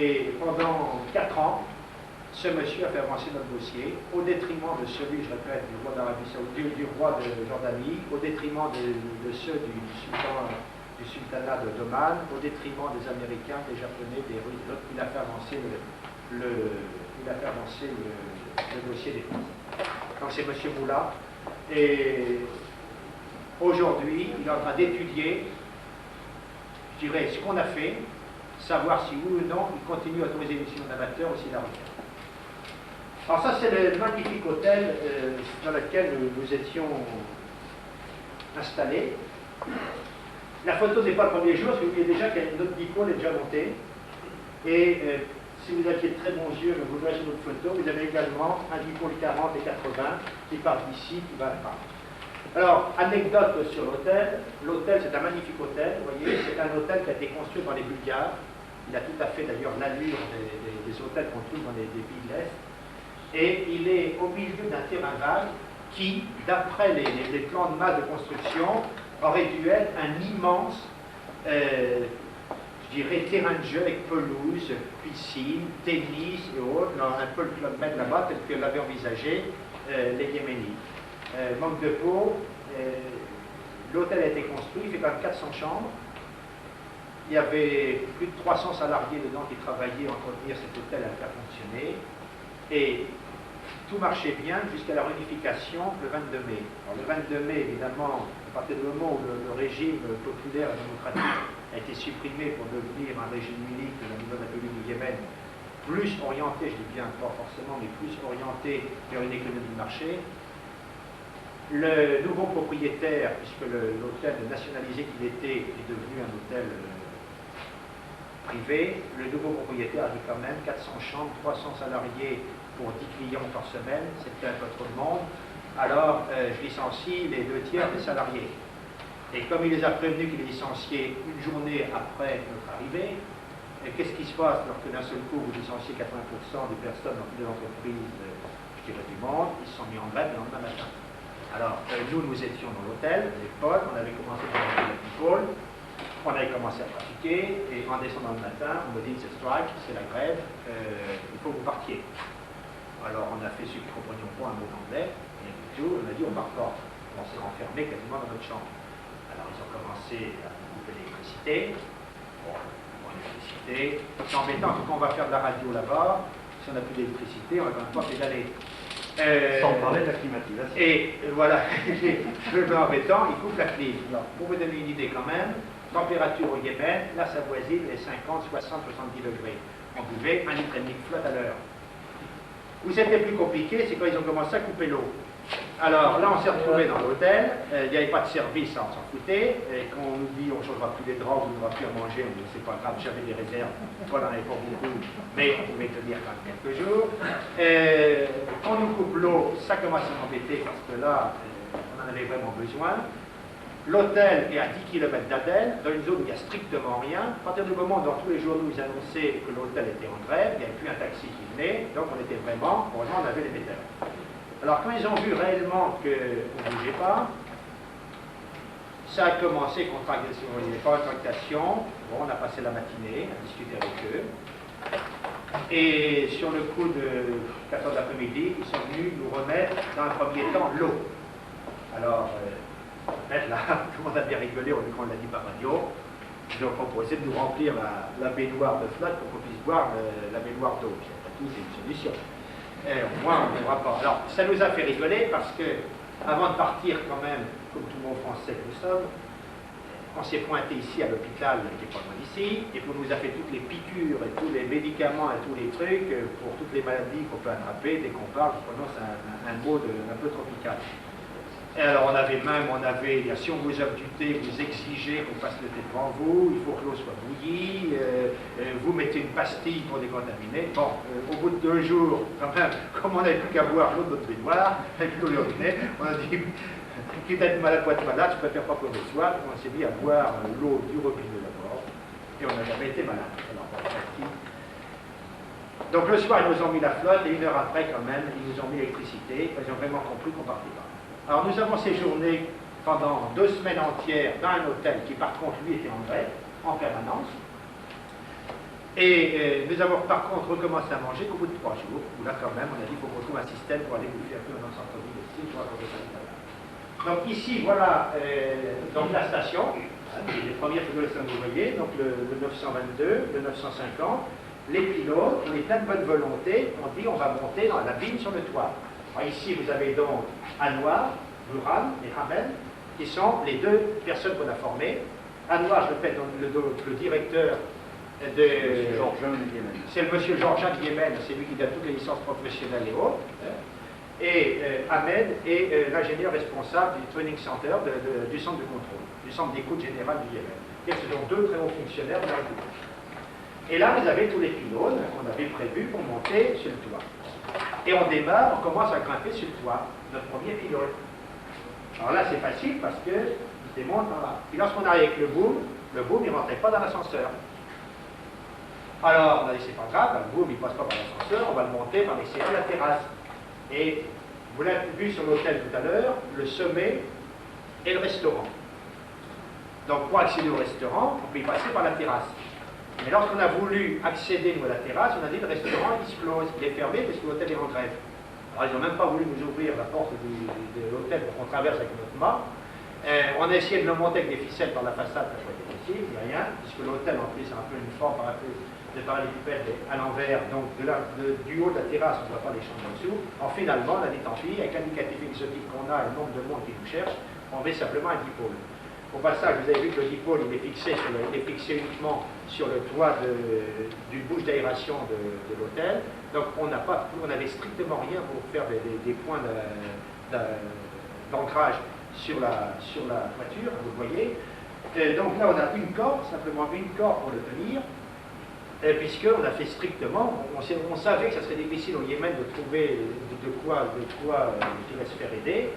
Et pendant 4 ans, ce monsieur a fait avancer notre dossier au détriment de celui, je répète, du roi d'Arabie Saoudite, du roi de Jordanie, au détriment de ceux du sultanat d'Oman, au détriment des Américains, des Japonais, des Russes, d'autres. Il a fait avancer le dossier des Français. Donc c'est M. Moula. Et aujourd'hui, il est en train d'étudier, je dirais, ce qu'on a fait, savoir si oui ou non il continue à autoriser les missions d'amateurs aussi la recherche. Alors ça, c'est le magnifique hôtel dans lequel nous étions installés. La photo n'est pas le premier jour, parce que vous voyez déjà que notre dipôle est déjà monté. Et si vous aviez de très bons yeux, vous voyez sur notre photo, vous avez également un dipôle 40 et 80 qui part d'ici, qui va là. Alors, anecdote sur l'hôtel. L'hôtel, c'est un magnifique hôtel. Vous voyez, c'est un hôtel qui a été construit par les Bulgares. Il a tout à fait d'ailleurs l'allure des hôtels qu'on trouve dans les pays de l'Est. Et il est au milieu d'un terrain vague qui, d'après les plans de masse de construction, aurait dû être un immense, je dirais, terrain de jeu avec pelouse, piscine, tennis et autres, un peu le Club Med là-bas, tel que l'avaient envisagé les Yéménites. Manque de peau, l'hôtel a été construit, il fait quand même 400 chambres. Il y avait plus de 300 salariés dedans qui travaillaient à entretenir cet hôtel, à le faire fonctionner. Et tout marchait bien jusqu'à la réunification le 22 mai. Alors, le 22 mai, évidemment, à partir du moment où le régime populaire et démocratique a été supprimé pour devenir un régime unique de la nouvelle République du Yémen, plus orienté, je dis bien pas forcément, mais plus orienté vers une économie de marché, le nouveau propriétaire, puisque l'hôtel nationalisé qu'il était est devenu un hôtel privé, le nouveau propriétaire a dit quand même 400 chambres, 300 salariés pour 10 clients par semaine, c'était un peu trop de monde. Alors, je licencie les 2 tiers des salariés. Et comme il les a prévenus qu'il les licenciait une journée après notre arrivée, qu'est-ce qui se passe lorsque d'un seul coup vous licenciez 80% des personnes dans toutes les entreprises, je dirais, du monde, ils se sont mis en grève le lendemain matin. Alors, nous étions dans l'hôtel, à l'époque, on avait commencé par la people, on avait commencé à pratiquer, et en descendant le matin, on me dit c'est strike, c'est la grève, il faut que vous partiez. Alors on a fait ceux qui ne comprenions pas un mot d'anglais, et tout, on a dit on part pas. On s'est renfermé quasiment dans notre chambre. Alors ils ont commencé à couper l'électricité. Bon, l'électricité, c'est embêtant, en tout cas on va faire de la radio là-bas, si on n'a plus d'électricité, on va quand même pas pédaler. Sans parler de la climatisation. Et voilà, le plus embêtant, il coupe la clim. Alors, pour vous donner une idée quand même, température au Yémen, là ça voisine les 50, 60, 70 degrés. On buvait 1,5 litre de flotte à l'heure. Où c'était plus compliqué, c'est quand ils ont commencé à couper l'eau. Alors là, on s'est retrouvé dans l'hôtel, il n'y avait pas de service, on s'en foutait, et quand on nous dit on ne changera plus les draps, on n'aura plus à manger, on dit c'est pas grave, j'avais des réserves, on n'en avait pas beaucoup, mais on pouvait tenir quand même quelques jours. On nous coupe l'eau, ça commence à m'embêter parce que là, on en avait vraiment besoin. L'hôtel est à 10 km d'Aden, dans une zone où il n'y a strictement rien. À partir du moment où dans tous les journaux ils annonçaient que l'hôtel était en grève, il n'y avait plus un taxi qui venait, donc on était vraiment, heureusement on avait les metteurs. Alors quand ils ont vu réellement qu'on ne bougeait pas, ça a commencé, contractation, bon, on a passé la matinée à discuter avec eux, et sur le coup de 14 d'après-midi, ils sont venus nous remettre dans un premier temps l'eau. Alors, là, tout le monde a bien rigolé, on l'a dit par radio, ils ont proposé de nous remplir la baignoire de flotte pour qu'on puisse boire la baignoire d'eau. C'est une solution. Au moins, on ne pourra pas. Alors, ça nous a fait rigoler parce que, avant de partir, quand même, comme tout le monde français que nous sommes, on s'est pointé ici à l'hôpital qui est pas loin d'ici, et puis on nous a fait toutes les piqûres et tous les médicaments et tous les trucs pour toutes les maladies qu'on peut attraper dès qu'on parle, je prononce un mot un peu tropical. Et alors si on vous a du thé, vous exigez qu'on fasse le thé devant vous, il faut que l'eau soit bouillie, vous mettez une pastille pour décontaminer. Bon, au bout de 2 jours, quand même, comme on n'avait plus qu'à boire l'eau de notre baignoire, avec l'eau urinée, on a dit, quitte à être malade pour être malade, je préfère pas pleurer le soir, on s'est mis à boire l'eau du robinet d'abord, et on n'a jamais été malade. Alors, donc le soir, ils nous ont mis la flotte, et 1 heure après, quand même, ils nous ont mis l'électricité, ils ont vraiment compris qu'on partait pas. Alors nous avons séjourné pendant 2 semaines entières dans un hôtel qui par contre lui était en grève, en permanence. Et nous avons par contre recommencé à manger qu'au bout de 3 jours, où là quand même on a dit qu'il faut qu'on trouve un système pour aller bouffer un peu dans le centre-ville ici, pour raconter ça tout à l'heure. Donc ici voilà donc la station, les premières photos que vous voyez, donc le 922, le 950, les pilotes, on est plein de bonne volonté, on dit on va monter dans la vigne sur le toit. Alors ici, vous avez donc Anwar, Burhan et Hamel, qui sont les 2 personnes qu'on a formées. Anwar, je le fais donc le directeur de... C'est le monsieur Georgian Yemen, c'est lui qui donne toutes les licences professionnelles et autres. Et Ahmed est l'ingénieur responsable du training center du centre de contrôle, du centre d'écoute général du Yémen. Et ce sont 2 très hauts fonctionnaires de la République. Et là, vous avez tous les pylônes qu'on avait prévus pour monter sur le toit. Et on démarre, on commence à grimper sur le toit, notre premier pylône. Alors là, c'est facile parce qu'il se démonte en là. Puis lorsqu'on arrive avec le boom, il ne rentrait pas dans l'ascenseur. Alors, on a dit, c'est pas grave, le boom, il ne passe pas par l'ascenseur, on va le monter par l'extérieur de la terrasse. Et vous l'avez vu sur l'hôtel tout à l'heure, le sommet et le restaurant. Donc, pour accéder au restaurant, on peut y passer par la terrasse. Mais lorsqu'on a voulu accéder nous, à la terrasse, on a dit le restaurant explose, il est fermé parce que l'hôtel est en grève. Alors ils n'ont même pas voulu nous ouvrir la porte de l'hôtel pour qu'on traverse avec notre mât. On a essayé de le monter avec des ficelles par la façade, ça n'a pas été possible, il n'y a rien, puisque l'hôtel en plus a un peu une forme de parallélépipède à l'envers, donc du haut de la terrasse on ne voit pas les chambres en dessous. Alors finalement, on a dit tant pis, avec l'indicatif exotique qu'on a et le nombre de monde qui nous cherche, on met simplement un dipôle. Au passage, vous avez vu que le dipôle il est fixé uniquement sur le toit du bouche d'aération de l'hôtel. Donc on n'avait strictement rien pour faire des points d'ancrage sur la toiture, vous voyez. Et donc là on a une corde, simplement une corde pour le tenir, puisqu'on a fait strictement, on savait que ça serait difficile au Yémen de trouver de quoi se faire aider.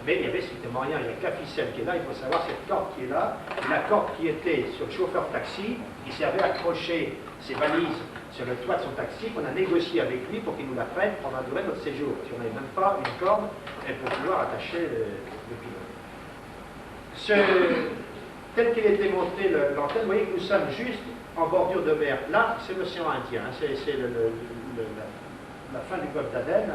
Mais il n'y avait strictement rien, il n'y a que la ficelle qui est là, il faut savoir cette corde qui est là, la corde qui était sur le chauffeur taxi, qui servait à accrocher ses valises sur le toit de son taxi, qu'on a négocié avec lui pour qu'il nous la prenne pendant la durée de notre séjour, parce qu'on n'avait même pas une corde pour pouvoir attacher le pilote. Tel qu'il était monté l'antenne, vous voyez que nous sommes juste en bordure de mer. Là, c'est l'océan Indien, hein, c'est la fin du golfe d'Aden,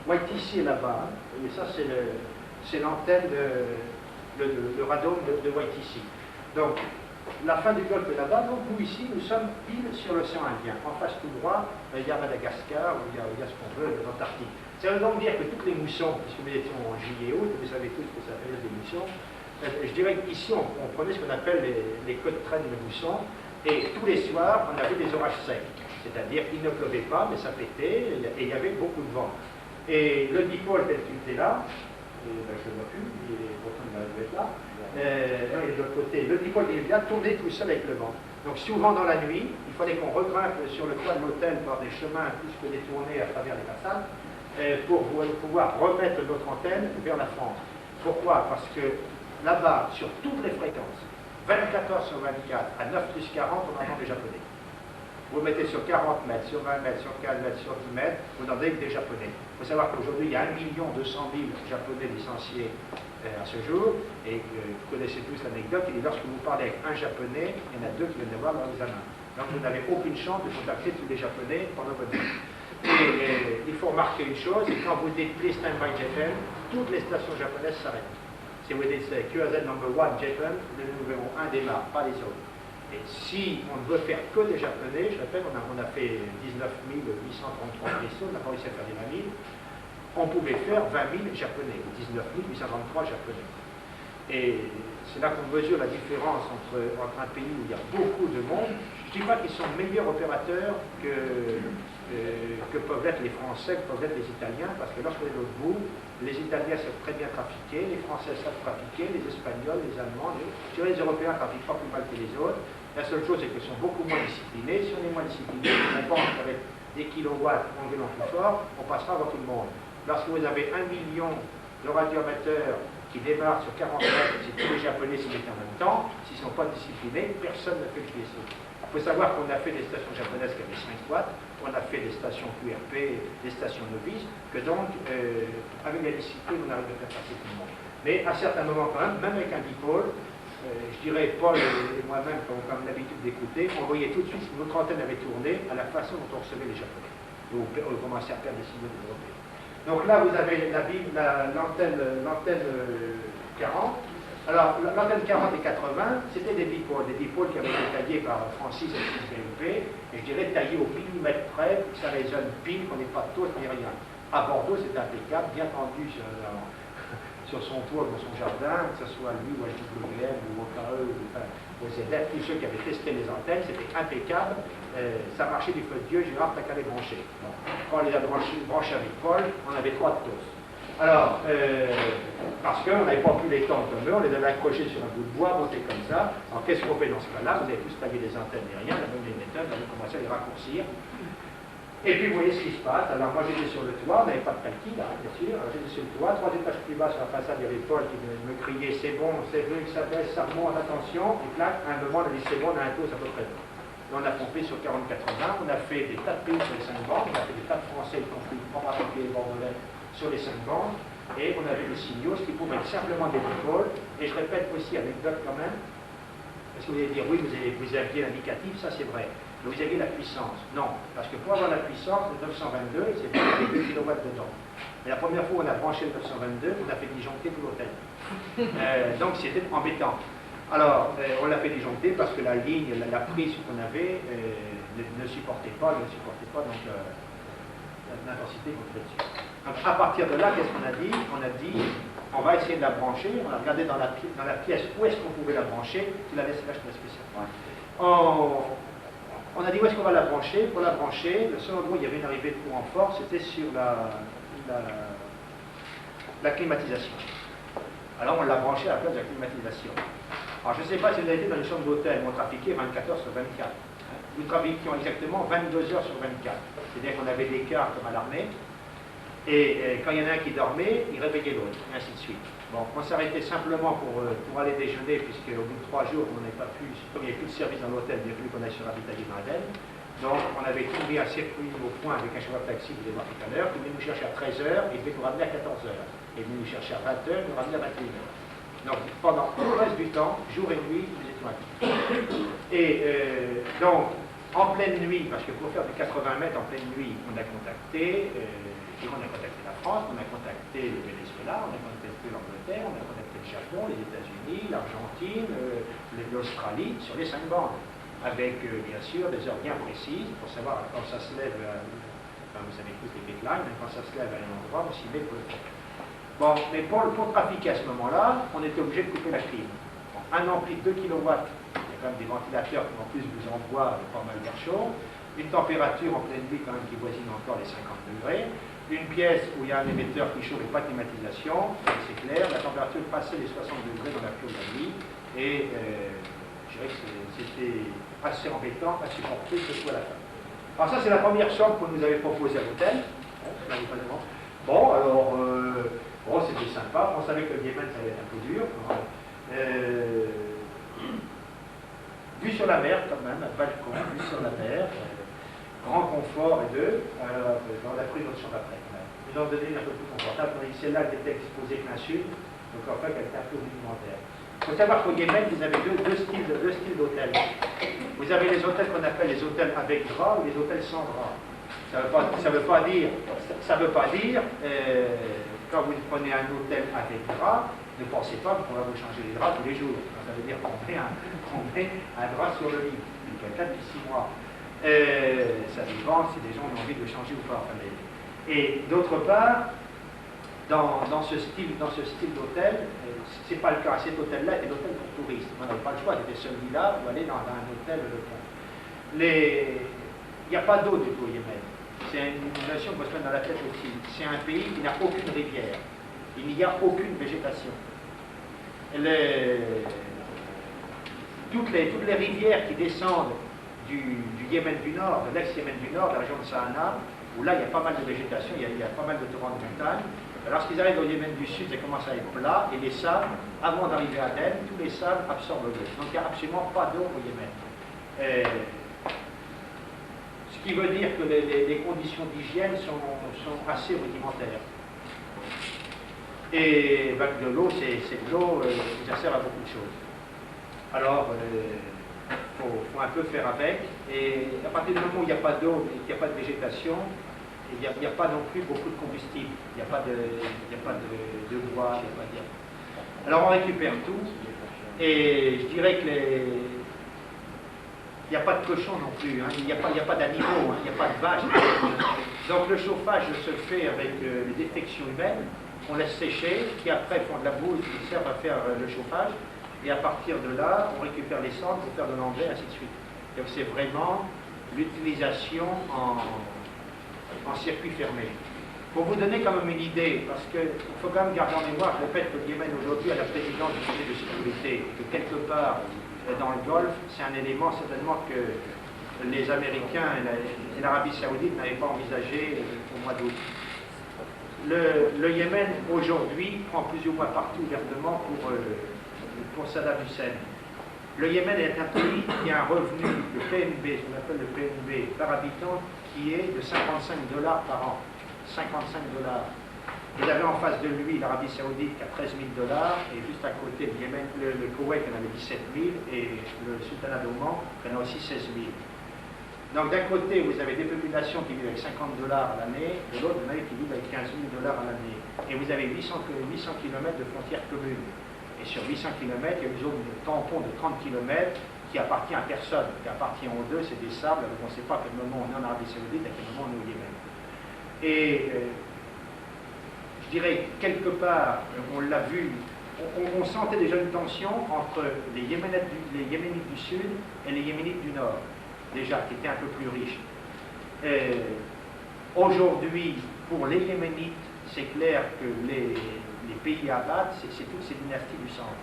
Waitisi est là-bas, et ça c'est l'antenne de radome de Waitisi. Donc, la fin du golfe est là-bas, donc nous ici, nous sommes pile sur l'océan Indien. En face tout droit, il y a Madagascar, ou il y a ce qu'on veut, l'Antarctique. Ça veut donc dire que toutes les moussons, puisque nous étions en juillet août, vous savez tous que ça fait des moussons, je dirais qu'ici on prenait ce qu'on appelle les queues de traîne de moussons, et tous les soirs, on avait des orages secs. C'est-à-dire qu'il ne pleuvait pas, mais ça pétait, et il y avait beaucoup de vent. Et le dipôle tel qu'il était là, et ben, je ne le vois plus, pourtant il aurait dû être là, non, il est de l'autre côté. Le dipôle il vient tourner tout seul avec le vent. Donc souvent dans la nuit, il fallait qu'on regrimpe sur le toit de l'hôtel par des chemins plus que détournés à travers les façades pour pouvoir remettre notre antenne vers la France. Pourquoi? Parce que là-bas, sur toutes les fréquences, 24 heures sur 24, à 9 plus 40, on entend des Japonais. Vous mettez sur 40 mètres, sur 20 mètres, sur 15 mètres, sur 10 mètres, vous entendez des Japonais. Il faut savoir qu'aujourd'hui, il y a 1 200 000 Japonais licenciés à ce jour, et vous connaissez tous l'anecdote, et lorsque vous parlez avec un Japonais, il y en a 2 qui viennent d'avoir leur examen. Donc vous n'avez aucune chance de contacter tous les Japonais pendant votre vie. Et il faut remarquer une chose, c'est quand vous déplacez Stand-by Japan, toutes les stations japonaises s'arrêtent. Si vous dites QRZ number 1 Japan, le numéro 1 démarre, pas les autres. Et si on ne veut faire que des Japonais, je répète, on a fait 19 833 vaisseaux, on n'a pas réussi à faire des 20 000, on pouvait faire 20 000 Japonais, 19 833 Japonais. Et c'est là qu'on mesure la différence entre un pays où il y a beaucoup de monde. Je ne dis pas qu'ils sont meilleurs opérateurs que peuvent être les Français, que peuvent être les Italiens, parce que lorsqu'on est de l'autre bout, les Italiens savent très bien trafiquer, les Français savent trafiquer, les Espagnols, les Allemands, les Européens ne trafiquent pas plus mal que les autres. La seule chose, c'est qu'ils sont beaucoup moins disciplinés. Si on est moins discipliné, on pense qu'avec des kilowatts en gueulant plus fort, on passera avant tout le monde. Lorsque vous avez 1 million de radioamateurs qui démarrent sur 40 mètres, si tous les Japonais s'y mettent en même temps, s'ils ne sont pas disciplinés, personne ne fait le vaisseau. Il faut savoir qu'on a fait des stations japonaises qui avaient 5 watts, on a fait des stations QRP, des stations novices, que donc, avec la discipline, on arrive à faire passer tout le monde. Mais à certains moments quand même avec un dipôle, je dirais Paul et moi-même, comme on a l'habitude d'écouter, on voyait tout de suite que notre antenne avait tourné à la façon dont on recevait les Japonais. Donc on commençait à perdre des signaux des Européens. Donc là, vous avez l'antenne 40. Alors, l'antenne 40 et 80, c'était des dipôles qui avaient été taillés par Francis et 6 BUP, et je dirais taillés au millimètre près, pour que ça résonne pile, qu'on n'ait pas de taux ni rien. À Bordeaux, c'était impeccable, bien tendu sur son toit, dans son jardin, que ce soit lui ou HWM ou OKE ou ZF, tous ceux qui avaient testé les antennes, c'était impeccable, ça marchait du feu de Dieu, Gérard, t'as qu'à les brancher. Bon. Quand on les a branchés avec Paul, on avait 3 tos. Alors, parce qu'on n'avait pas pu les tendre comme eux, on les avait accrochés sur un bout de bois, montés comme ça. Alors, qu'est-ce qu'on fait dans ce cas-là? Vous avez tous taillé les antennes et rien, la même émetteur, vous avez commencé à les raccourcir. Et puis, vous voyez ce qui se passe. Alors, moi, j'étais sur le toit, on n'avait pas de calcul, hein, bien sûr. J'étais sur le toit, 3 étages plus bas sur la façade, il y avait Paul qui venait me crier, c'est bon, c'est venu, ça baisse, ça remonte, attention. Et là, à un moment, on a dit, c'est bon, on a un taux à peu près bon. On a pompé sur 40-80, on a fait des tas de pays sur les 5 bandes, on a fait des tas de Français, y compris en particulier les Bordelais, sur les 5 bandes, et on avait des signaux, ce qui pouvait être simplement des dipôles. Et je répète aussi, anecdote quand même, parce que vous allez dire, oui, vous aviez l'indicatif, ça c'est vrai, mais vous aviez la puissance. Non, parce que pour avoir la puissance, le 922, c'est pas les 2 kW dedans. Mais la première fois où on a branché le 922, on a fait disjoncter tout l'hôtel. Donc c'était embêtant. Alors, on l'a fait disjoncter parce que la ligne, la prise qu'on avait ne supportait pas donc l'intensité qu'on fait dessus. Donc, à partir de là, qu'est-ce qu'on a dit? On a dit, on va essayer de la brancher. On a regardé dans la pièce où est-ce qu'on pouvait la brancher. Tu la laisses là, je te la spéciale. On a dit où est-ce qu'on va la brancher. Pour la brancher, le seul endroit où il y avait une arrivée de courant fort, c'était sur la climatisation. Alors, on l'a branché à la place de la climatisation. Alors, je ne sais pas si vous avez été dans les chambres d'hôtel, mais on trafiquait 24 heures sur 24. Nous trafiquions exactement 22 heures sur 24. C'est-à-dire qu'on avait des quarts comme à l'armée, et quand il y en a un qui dormait, il réveillait l'autre, et ainsi de suite. Bon, on s'arrêtait simplement pour aller déjeuner, puisque au bout de 3 jours, on n'avait pas pu, comme il n'y avait plus de service dans l'hôtel, il n'y avait plus qu'on aille se ravitailler dans l'Aden. Donc, on avait trouvé un circuit au point avec un chauffeur taxi, vous allez voir tout à l'heure, qui venait nous chercher à 13h, et il devait nous ramener à 14h. Et il venait nous chercher à 20h, il nous ramenait à 21h. Donc, pendant tout le reste du temps, jour et nuit, nous étions actifs. Et donc, en pleine nuit, parce que pour faire du 80 mètres en pleine nuit, on a contacté la France, on a contacté le Venezuela, on a contacté l'Angleterre, on a contacté le Japon, les États-Unis, l'Argentine, l'Australie, sur les 5 bandes, avec bien sûr des heures bien précises pour savoir quand ça se lève, vous savez tous les baselines, quand ça se lève à un endroit, on s'y met pour le faire. Bon, mais pour trafiquer à ce moment-là, on était obligé de couper la clim. Bon, un ampli de 2 kW, il y a quand même des ventilateurs qui en plus vous envoient pas mal d'air chaud. une température en pleine nuit quand même qui voisine encore les 50 degrés, une pièce où il y a un émetteur qui chauffe et pas de climatisation, c'est clair, la température passait les 60 degrés dans la pièce de la nuit, et je dirais que c'était assez embêtant à supporter ce soit la fin. Alors ça c'est la première chambre qu'on nous avait proposée à l'hôtel. Bon, alors, bon, c'était sympa, on savait que le Yémen ça allait être un peu dur. Vue sur la mer quand même, un balcon, vue sur la mer, grand confort et deux. On a pris notre chambre après. Ils nous ont donné un peu plus confortable, tandis que celle-là qui était exposée plein sud, donc en fait elle était un peu rudimentaire. Il faut savoir qu'au Yémen, vous avez deux styles d'hôtels. Vous avez les hôtels qu'on appelle les hôtels avec drap ou les hôtels sans drap. Ça ne veut pas dire, quand vous prenez un hôtel avec drap, ne pensez pas qu'on va vous changer les draps tous les jours. Ça veut dire qu'on met un drap sur le lit, quelqu'un depuis 6 mois. Ça dépend si les gens ont envie de changer ou pas. Et d'autre part, dans ce style d'hôtel, c'est pas le cas. Cet hôtel-là était l'hôtel pour touristes. On n'avait pas le choix, c'était celui-là ou aller dans un hôtel de fond. Il n'y a pas d'eau du tout au Yémen. C'est une notion qu'on se met dans la tête aussi. C'est un pays qui n'a aucune rivière. Il n'y a aucune végétation. Toutes les rivières qui descendent du Yémen du Nord, de l'ex-Yémen du Nord, de la région de Sahana, où là il y a pas mal de végétation, il y a pas mal de torrents de montagne. Lorsqu'ils arrivent au Yémen du Sud, ça commence à être plat, et les sables, avant d'arriver à Aden, tous les sables absorbent l'eau. Donc il n'y a absolument pas d'eau au Yémen. Ce qui veut dire que les conditions d'hygiène sont assez rudimentaires. Et ben, de l'eau, c'est de l'eau, ça sert à beaucoup de choses. Alors, faut un peu faire avec. Et à partir du moment où il n'y a pas d'eau et qu'il n'y a pas de végétation, il n'y a pas non plus beaucoup de combustible. Il n'y a pas de bois. Alors on récupère tout. Et je dirais que il n'y a pas de cochon non plus, hein. Il n'y a pas d'animaux, hein. Il n'y a pas de vaches. Donc le chauffage se fait avec les défections humaines. On laisse sécher, qui après font de la boue, qui servent à faire le chauffage. Et à partir de là, on récupère les cendres pour faire de l'engrais, ainsi de suite. Donc c'est vraiment l'utilisation en circuit fermé. Pour vous donner quand même une idée, parce qu'il faut quand même garder en mémoire le fait que le Yémen aujourd'hui a la présidence du Conseil de sécurité, et que quelque part dans le Golfe, c'est un élément certainement que les Américains et l'Arabie Saoudite n'avaient pas envisagé au mois d'août. Le Yémen aujourd'hui prend plus ou moins partout ouvertement pour Saddam Hussein. Le Yémen est un pays qui a un revenu, le PNB, ce qu'on appelle le PNB par habitant, qui est de 55 $ par an. 55 $. Vous avez en face de lui l'Arabie Saoudite qui a 13 000 $, et juste à côté le Yémen, le Koweït qui en avait 17 000, et le Sultanat d'Oman qui en a aussi 16 000. Donc d'un côté, vous avez des populations qui vivent avec 50 $ à l'année, de l'autre, vous en avez qui vivent avec 15 000 $ à l'année. Et vous avez 800 km de frontières communes. Et sur 800 km, il y a une zone de tampon de 30 km qui appartient à personne, qui appartient aux deux, c'est des sables, donc on ne sait pas à quel moment on est en Arabie Saoudite, à quel moment on est au Yémen. Et je dirais, quelque part, on l'a vu, on sentait déjà une tension entre les Yéménites du Sud et les Yéménites du Nord, déjà, qui étaient un peu plus riches. Aujourd'hui, pour les Yéménites, c'est clair que les pays à battre, c'est toutes ces dynasties du centre.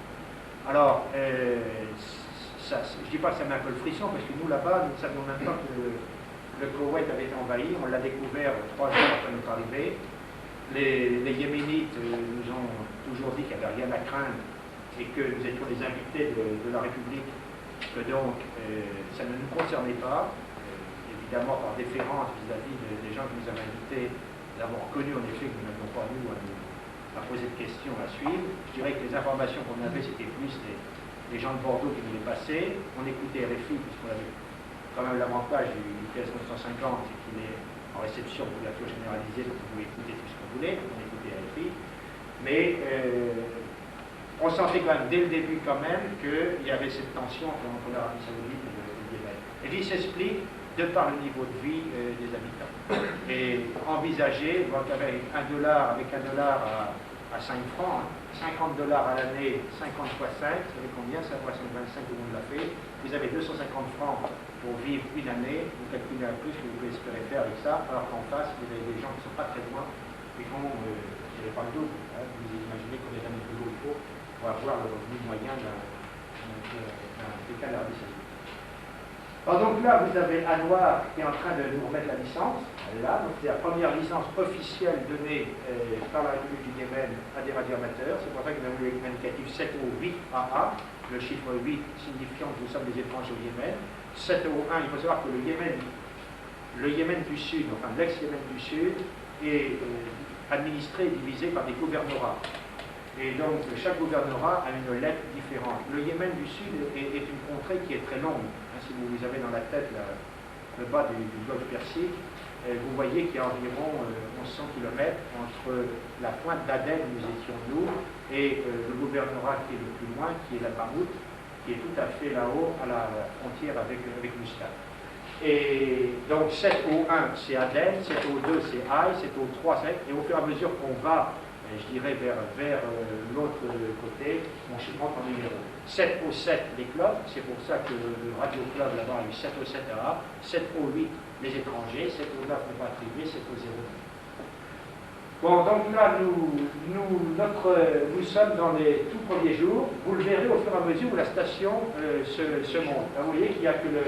Alors, je ne dis pas que ça met un peu le frisson, parce que nous, là-bas, nous ne savions même pas que le Koweït avait été envahi. On l'a découvert 3 jours après notre arrivée. Les Yéménites nous ont toujours dit qu'il n'y avait rien à craindre et que nous étions les invités de la République, que donc ça ne nous concernait pas, évidemment par déférence vis-à-vis des gens qui nous avaient invités, d'avoir connu en effet que nous n'avions pas nous à poser de questions, à suivre. Je dirais que les informations qu'on avait, c'était plus les gens de Bordeaux qui nous les passaient. On écoutait RFI, puisqu'on avait quand même l'avantage du PS 950, c'est qu'il est en réception pour couverture généralisée, donc on pouvait écouter tout ce qu'on voulait, donc on écoutait RFI. Mais on sentait quand même, dès le début quand même, qu'il y avait cette tension entre l'Arabie Saoudite et le Yémen. Et qui s'explique de par le niveau de vie des habitants. Et envisager, avec $1 à 5 francs, 50 $ à l'année, 50 fois 5, vous savez combien? Ça fois 25, tout le monde l'a fait. Vous avez 250 francs pour vivre une année, vous calculez un peu ce que vous pouvez espérer faire avec ça, alors qu'en face, vous avez des gens qui ne sont pas très loin et qui vont, je dirais pas le double, hein, vous imaginez combien d'années plus haut il faut pour avoir le revenu moyen d'un décal d'Arabie Saoudite. Alors donc là, vous avez Anwar qui est en train de nous remettre la licence. Là, donc c'est la première licence officielle donnée par la République du Yémen à des radioamateurs. C'est pour ça que nous avons l'indicatif 7O8AA, le chiffre 8 signifiant que nous sommes des étrangers au Yémen. 7O1, il faut savoir que le Yémen du Sud, enfin l'ex-Yémen du Sud, est administré et divisé par des gouvernorats. Et donc, chaque gouvernorat a une lettre différente. Le Yémen du Sud est une contrée qui est très longue. Si vous avez dans la tête le bas du golfe Persique, vous voyez qu'il y a environ 1100 km entre la pointe d'Aden où nous étions nous et le gouvernorat qui est le plus loin, qui est la Bamout, qui est tout à fait là-haut à la frontière avec Muscat. Et donc 7O1 c'est Aden, 7O2 c'est Haï, 7O3 c'est... Et au fur et à mesure qu'on va, je dirais, vers l'autre côté, on monte en numéro. 7O7 les clubs, c'est pour ça que le radio club là-bas a eu 7O7A, 7O8 les étrangers, 7O9 n'est pas attribué, 7O0. Bon, donc là, nous sommes dans les tout premiers jours. Vous le verrez au fur et à mesure où la station se monte. Là, vous voyez qu'il n'y a que le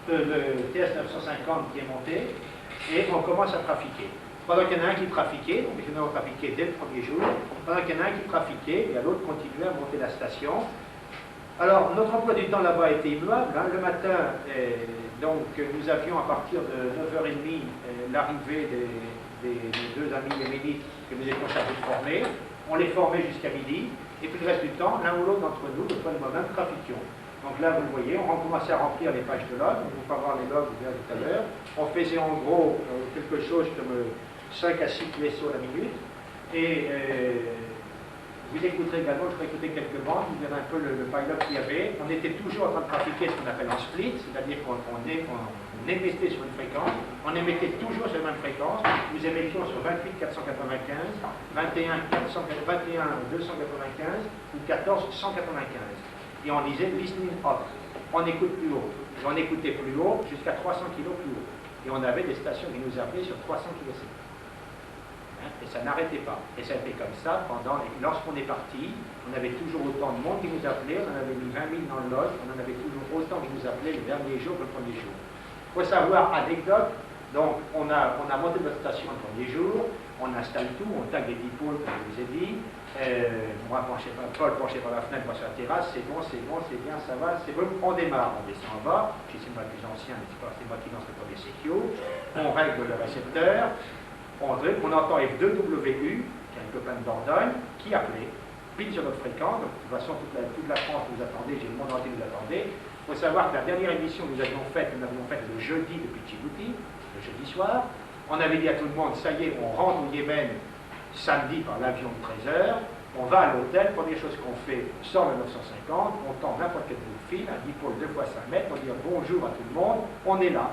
TS950 qui est monté et on commence à trafiquer. Pendant qu'il y en a un qui trafiquait, donc il y en a qui trafiqué dès le premier jour, pendant qu'il y en a un qui trafiquait, et l'autre continuait à monter la station. Alors, notre emploi du temps là-bas était immuable. Hein. Le matin, donc, nous avions à partir de 9h30 l'arrivée des deux amis yéménites que nous étions chargés de former. On les formait jusqu'à midi, et puis le reste du temps, l'un ou l'autre d'entre nous, le point de moi-même, trafiquions. Donc là, vous le voyez, on commençait à remplir les pages de log. On ne peut pas voir les logs, vous verrez tout à l'heure. On faisait en gros quelque chose comme 5 à 6 QSO à la minute. Et vous écouterez également, je vais écouter quelques bandes, vous verrez un peu le pilot qu'il y avait. On était toujours en train de trafiquer ce qu'on appelle en split, c'est-à-dire qu'on émettait sur une fréquence, on émettait toujours sur la même fréquence. Nous émettions sur 28 495, 21 295 ou 14 195. Et on disait listening up, on écoute plus haut. Et on écoutait plus haut jusqu'à 300 kg plus haut. Et on avait des stations qui nous appelaient sur 300 kg. Et ça n'arrêtait pas. Et ça a été comme ça lorsqu'on est parti, on avait toujours autant de monde qui nous appelait, on en avait mis 20 000 dans le log, on en avait toujours autant qui nous appelaient le dernier jour que le premier jour. Il faut savoir, anecdote, donc on a monté notre station le premier jour, on installe tout, on tag les dipôles, comme je vous ai dit. Moi, Paul penché par la fenêtre, moi sur la terrasse, c'est bon, c'est bien, ça va, c'est bon, on démarre, on descend en bas, c'est moi le plus ancien, c'est moi qui lance le premier CQ, on règle le récepteur, on entend F2WU, qui est un copain de Dordogne, qui appelait, pile sur notre fréquence, donc de toute façon toute la France nous attendait, j'ai le monde entier nous attendait. Il faut savoir que la dernière émission que nous avions faite le jeudi depuis Djibouti, le jeudi soir. On avait dit à tout le monde, ça y est, on rentre au Yémen samedi par l'avion de 13h, on va à l'hôtel, première chose qu'on fait, on sort le 950, on tend n'importe quel bout de fil, un dipôle 2 fois 5 mètres, on dit bonjour à tout le monde, on est là.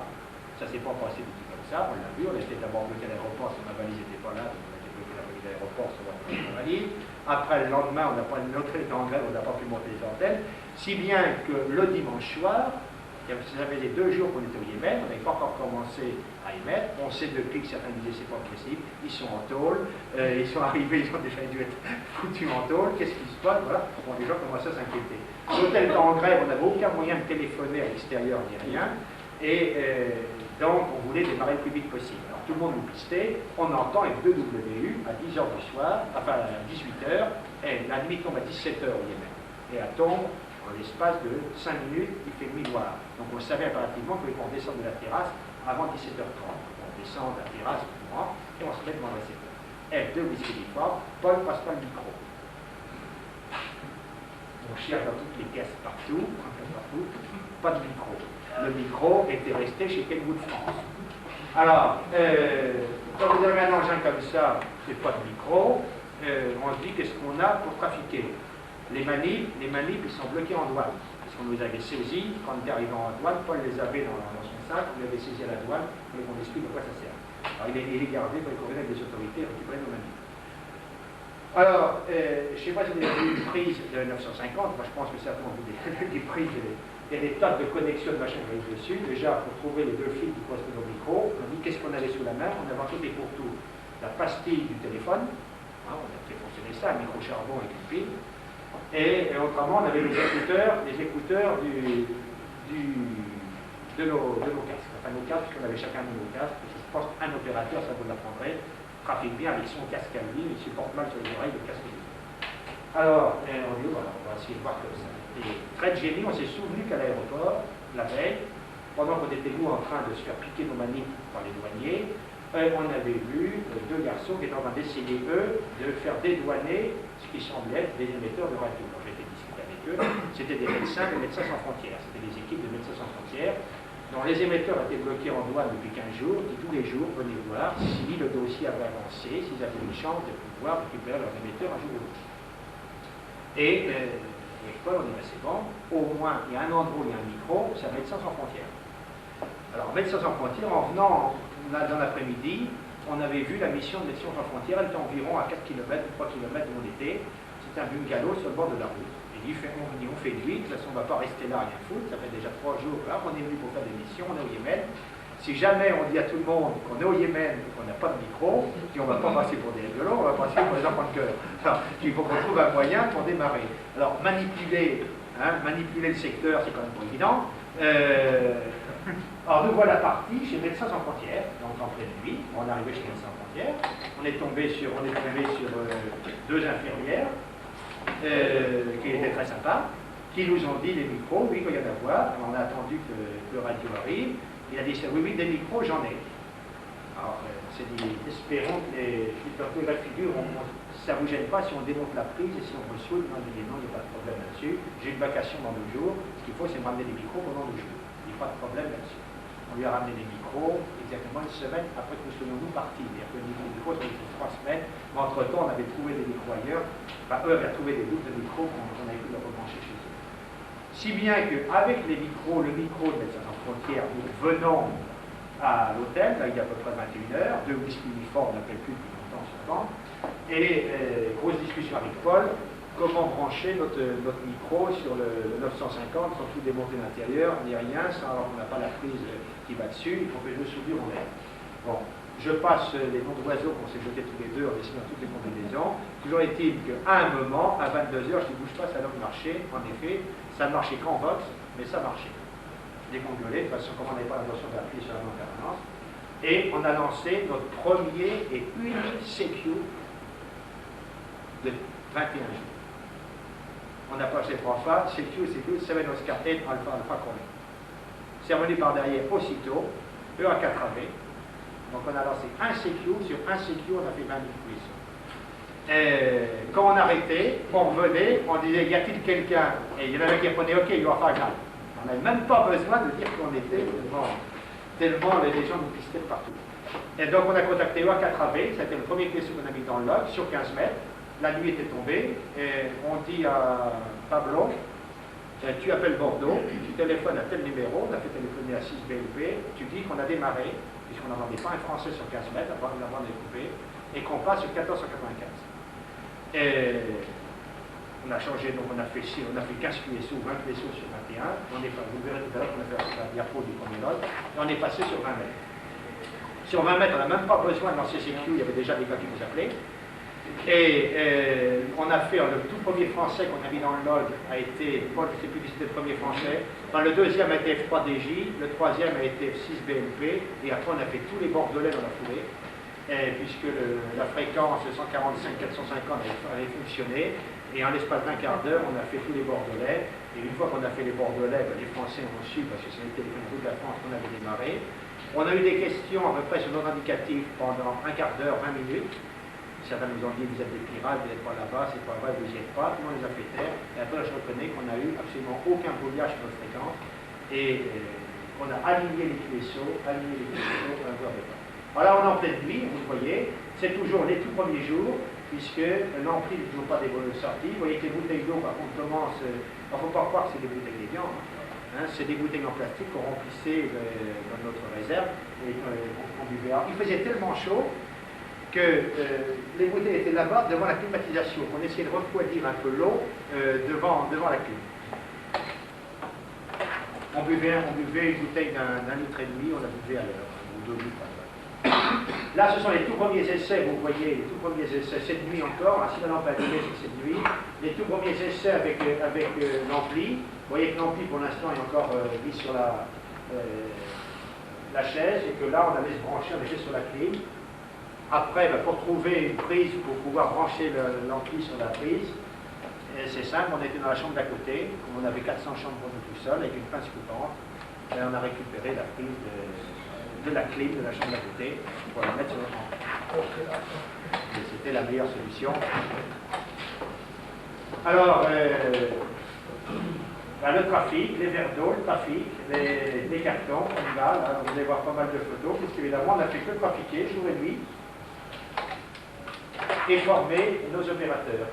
Ça s'est pas passé du tout comme ça, on l'a vu, on était d'abord bloqué à l'aéroport, si ma valise n'était pas là, donc on a été bloqué à l'aéroport, ça va prendre ma valise. Après, le lendemain, on n'a pas notre en grève, on n'a pas pu monter les antennes, si bien que le dimanche soir, ça avait les 2 jours qu'on était au Yémen, on n'avait pas encore commencé à émettre, on sait depuis que certains disaient c'est pas possible, ils sont en tôle, ils sont arrivés, ils ont déjà dû être foutus en tôle, qu'est-ce qui se passe, voilà, bon, les gens commençaient à s'inquiéter. L'hôtel était en grève, on n'avait aucun moyen de téléphoner à l'extérieur ni rien, et donc on voulait démarrer le plus vite possible. Alors tout le monde nous pistait, on entend F2WU à 10h du soir, enfin à 18h, et la nuit tombe à 17h au Yémen, et elle tombe en l'espace de 5 minutes, il fait nuit noire. Donc on savait impérativement qu'il fallait qu'on descende de la terrasse avant 17h30. On descend de la terrasse et on se met devant le récepteur. F2 whisky uniforme, Paul passe pas le micro. On cherche dans toutes les caisses partout, pas de micro. Le micro était resté chez Kenwood France. Alors, quand vous avez un engin comme ça, c'est pas de micro, on se dit qu'est-ce qu'on a pour trafiquer. Les manips, ils sont bloqués en douane. Parce qu'on nous avait saisis, quand on était arrivé en douane, Paul les avait dans son sac, on les avait saisis à la douane, et on explique à quoi ça sert. Alors il est gardé pour les convenir avec des autorités et récupérer nos manips. Alors, je ne sais pas si vous avez vu une prise de 950, moi je pense que certainement vous avez des prises, il y a des tas de connexions de machines dessus. Déjà, pour trouver les deux fils qui correspondent au micro, on a dit qu'est-ce qu'on avait sous la main, on avait tout et pour tout. La pastille du téléphone, hein, on a fait fonctionner ça, un micro charbon avec une pile, et autrement, on avait les écouteurs de nos casques. Enfin, nos casques, on avait chacun de nos casques, je pense qu'un opérateur, ça vous l'apprendrait, trafique bien avec son casque à lui, il supporte mal sur les oreilles le casque à lui. Alors, on dit, voilà, on va essayer de voir comme ça. Et très de génie, on s'est souvenu qu'à l'aéroport, la veille, pendant qu'on était nous en train de se faire piquer nos manips par les douaniers, on avait vu deux garçons qui étaient en train d'essayer, eux, de faire dédouaner ce qui semblait être des émetteurs de radio. Quand j'ai été discuter avec eux, c'était des médecins de Médecins sans frontières, c'était des équipes de Médecins sans frontières, dont les émetteurs étaient bloqués en douane depuis 15 jours, qui tous les jours venaient voir si le dossier avait avancé, s'ils avaient une chance de pouvoir récupérer leurs émetteurs un jour ou l'autre. Et l'école, on dit, c'est bon, au moins il y a un endroit où il y a un micro, c'est Médecins sans frontières. Alors, Médecins sans frontières, en venant dans l'après-midi, on avait vu la mission de Médecins sans frontières, elle était environ à 4 km ou 3 km où on était. C'était un bungalow sur le bord de la route. Et on fait de lui, de toute façon on ne va pas rester là rien foutre, ça fait déjà 3 jours là qu'on est venu pour faire des missions, on est au Yémen. Si jamais on dit à tout le monde qu'on est au Yémen et qu'on n'a pas de micro, puis on ne va pas passer pour des rigolos, on va passer pour des enfants de cœur. Alors, il faut qu'on trouve un moyen pour démarrer. Alors manipuler le secteur, c'est quand même pas évident. Alors nous voilà partis chez Médecins sans frontières, donc en pleine nuit, on est arrivé chez Médecins sans frontières, on est tombé sur deux infirmières qui étaient très sympas, qui nous ont dit les micros, oui, il y en a à voir. On a attendu que le radio arrive. Il a dit oui, des micros, j'en ai. Alors, c'est dit, espérons que la figure, ça ne vous gêne pas si on démonte la prise et si on me soude. Non, il dit non, il n'y a pas de problème là-dessus. J'ai une vacation dans 2 jours. Ce qu'il faut, c'est me ramener des micros pendant 2 jours. Il n'y a pas de problème là-dessus. On lui a ramené des micros exactement 1 semaine après que nous soyons partis. C'est-à-dire que le micro, ça a été 3 semaines. Mais entre-temps, on avait trouvé des micros ailleurs. Enfin, eux avaient trouvé des boucles de micros qu'on avait pu leur rebrancher chez eux. Si bien qu'avec les micros, le micro de Médecins sans frontières, nous venons à l'hôtel, là il y a à peu près 21 heures, 2 whisky uniformes, on n'appelle plus depuis longtemps souvent, et grosse discussion avec Paul, comment brancher notre micro sur le 950 sans tout démonter l'intérieur, ni rien, sans on n'a pas la prise qui va dessus, il faut que je me souvire en l'air. Bon, je passe les noms d'oiseaux qu'on s'est jetés tous les deux en dessinant toutes les combinaisons. Toujours est-il qu'à un moment, à 22 heures, je ne bouge pas, ça doit marcher. En effet, ça ne marchait qu'en box, mais ça marchait. Dès qu'on gueulait, de toute façon, comme on n'avait pas la notion d'appuyer sur la main en permanence. Et on a lancé notre premier et unique CQ de 21 jours. On a passé 3 fois, CQ, 7 Oscar 8, Alpha, Alpha, Corée. C'est revenu par derrière aussitôt, E-A4AV. Donc on a lancé un CQ, sur un CQ on a fait 20 000 cuissons. Quand on arrêtait, on revenait, on disait y a-t-il quelqu'un? Et il y en avait qui répondaient ok, il va faire grave. On n'avait même pas besoin de dire qu'on était tellement les gens nous pistaient partout. Et donc on a contacté E-A4AV, c'était le premier caisson qu'on a mis dans le log, sur 15 mètres. La nuit était tombée, et on dit à Pablo, tu appelles Bordeaux, tu téléphones à tel numéro, on a fait téléphoner à 6 BLP, tu dis qu'on a démarré, puisqu'on n'entendait pas un Français sur 15 mètres, avant de l'avoir découpé, et qu'on passe sur 1495. Et on a changé, donc on a fait 15 QSO, 20 QSO sur 21, vous verrez tout à l'heure qu'on a fait la diapo du premier lot, et on est passé sur 20 mètres. Sur 20 mètres, on n'a même pas besoin de lancer CQ, il y avait déjà des gars qui nous appelaient. Et on a fait, le tout premier français qu'on a mis dans le log a été, moi je ne sais plus qui c'était le premier français, enfin, le deuxième a été F3DJ, le troisième a été F6 BNP, et après on a fait tous les bordelais dans la foulée, puisque la fréquence 145-450 avait fonctionné, et en l'espace d'un quart d'heure, on a fait tous les bordelais, et une fois qu'on a fait les bordelais, les Français ont su, parce que c'était les téléphone de la France qu'on avait démarré. On a eu des questions à peu près sur notre indicatif pendant un quart d'heure, 20 minutes. Certains nous ont dit, vous êtes des pirates, vous n'êtes pas là-bas, c'est pas vrai, vous n'y êtes pas. Tout le monde les a fait taire. Et après, je reconnais qu'on n'a eu absolument aucun brouillage sur notre fréquence. Et on a aligné les QSO, un jour de temps. Voilà, on est en pleine nuit, vous le voyez. C'est toujours les tout premiers jours, puisque l'ampli n'est toujours pas des bonnes sorties. Vous voyez que les bouteilles d'eau, par contre, commencent. Il ne faut pas croire que c'est des bouteilles d'évian. C'est des bouteilles en plastique qu'on remplissait dans notre réserve et qu'on buvait. Alors, il faisait tellement chaud que les bouteilles étaient là-bas devant la climatisation. On essayait de refroidir un peu l'eau devant la clim. On buvait une bouteille d'un litre et demi, on la buvait à l'heure, ou 2 litres à l'heure. Là, ce sont les tout premiers essais, vous voyez, les tout premiers essais, cette nuit encore, si la lampe a allumé, c'est cette nuit, les tout premiers essais avec l'ampli. Vous voyez que l'ampli, pour l'instant, est encore mis sur la chaise, et que là, on allait se brancher, on était sur la clim. Après, pour trouver une prise, pour pouvoir brancher l'ampli sur la prise, c'est simple, on était dans la chambre d'à côté, on avait 400 chambres pour nous tout seul, avec une pince coupante, et on a récupéré la prise de la clim de la chambre d'à côté pour la mettre sur le ampli. Et c'était la meilleure solution. Alors, le trafic, les verres d'eau, le trafic, les cartons, on y va, là, vous allez voir pas mal de photos, puisqu'évidemment, on n'a fait que trafiquer jour et nuit, et former nos opérateurs.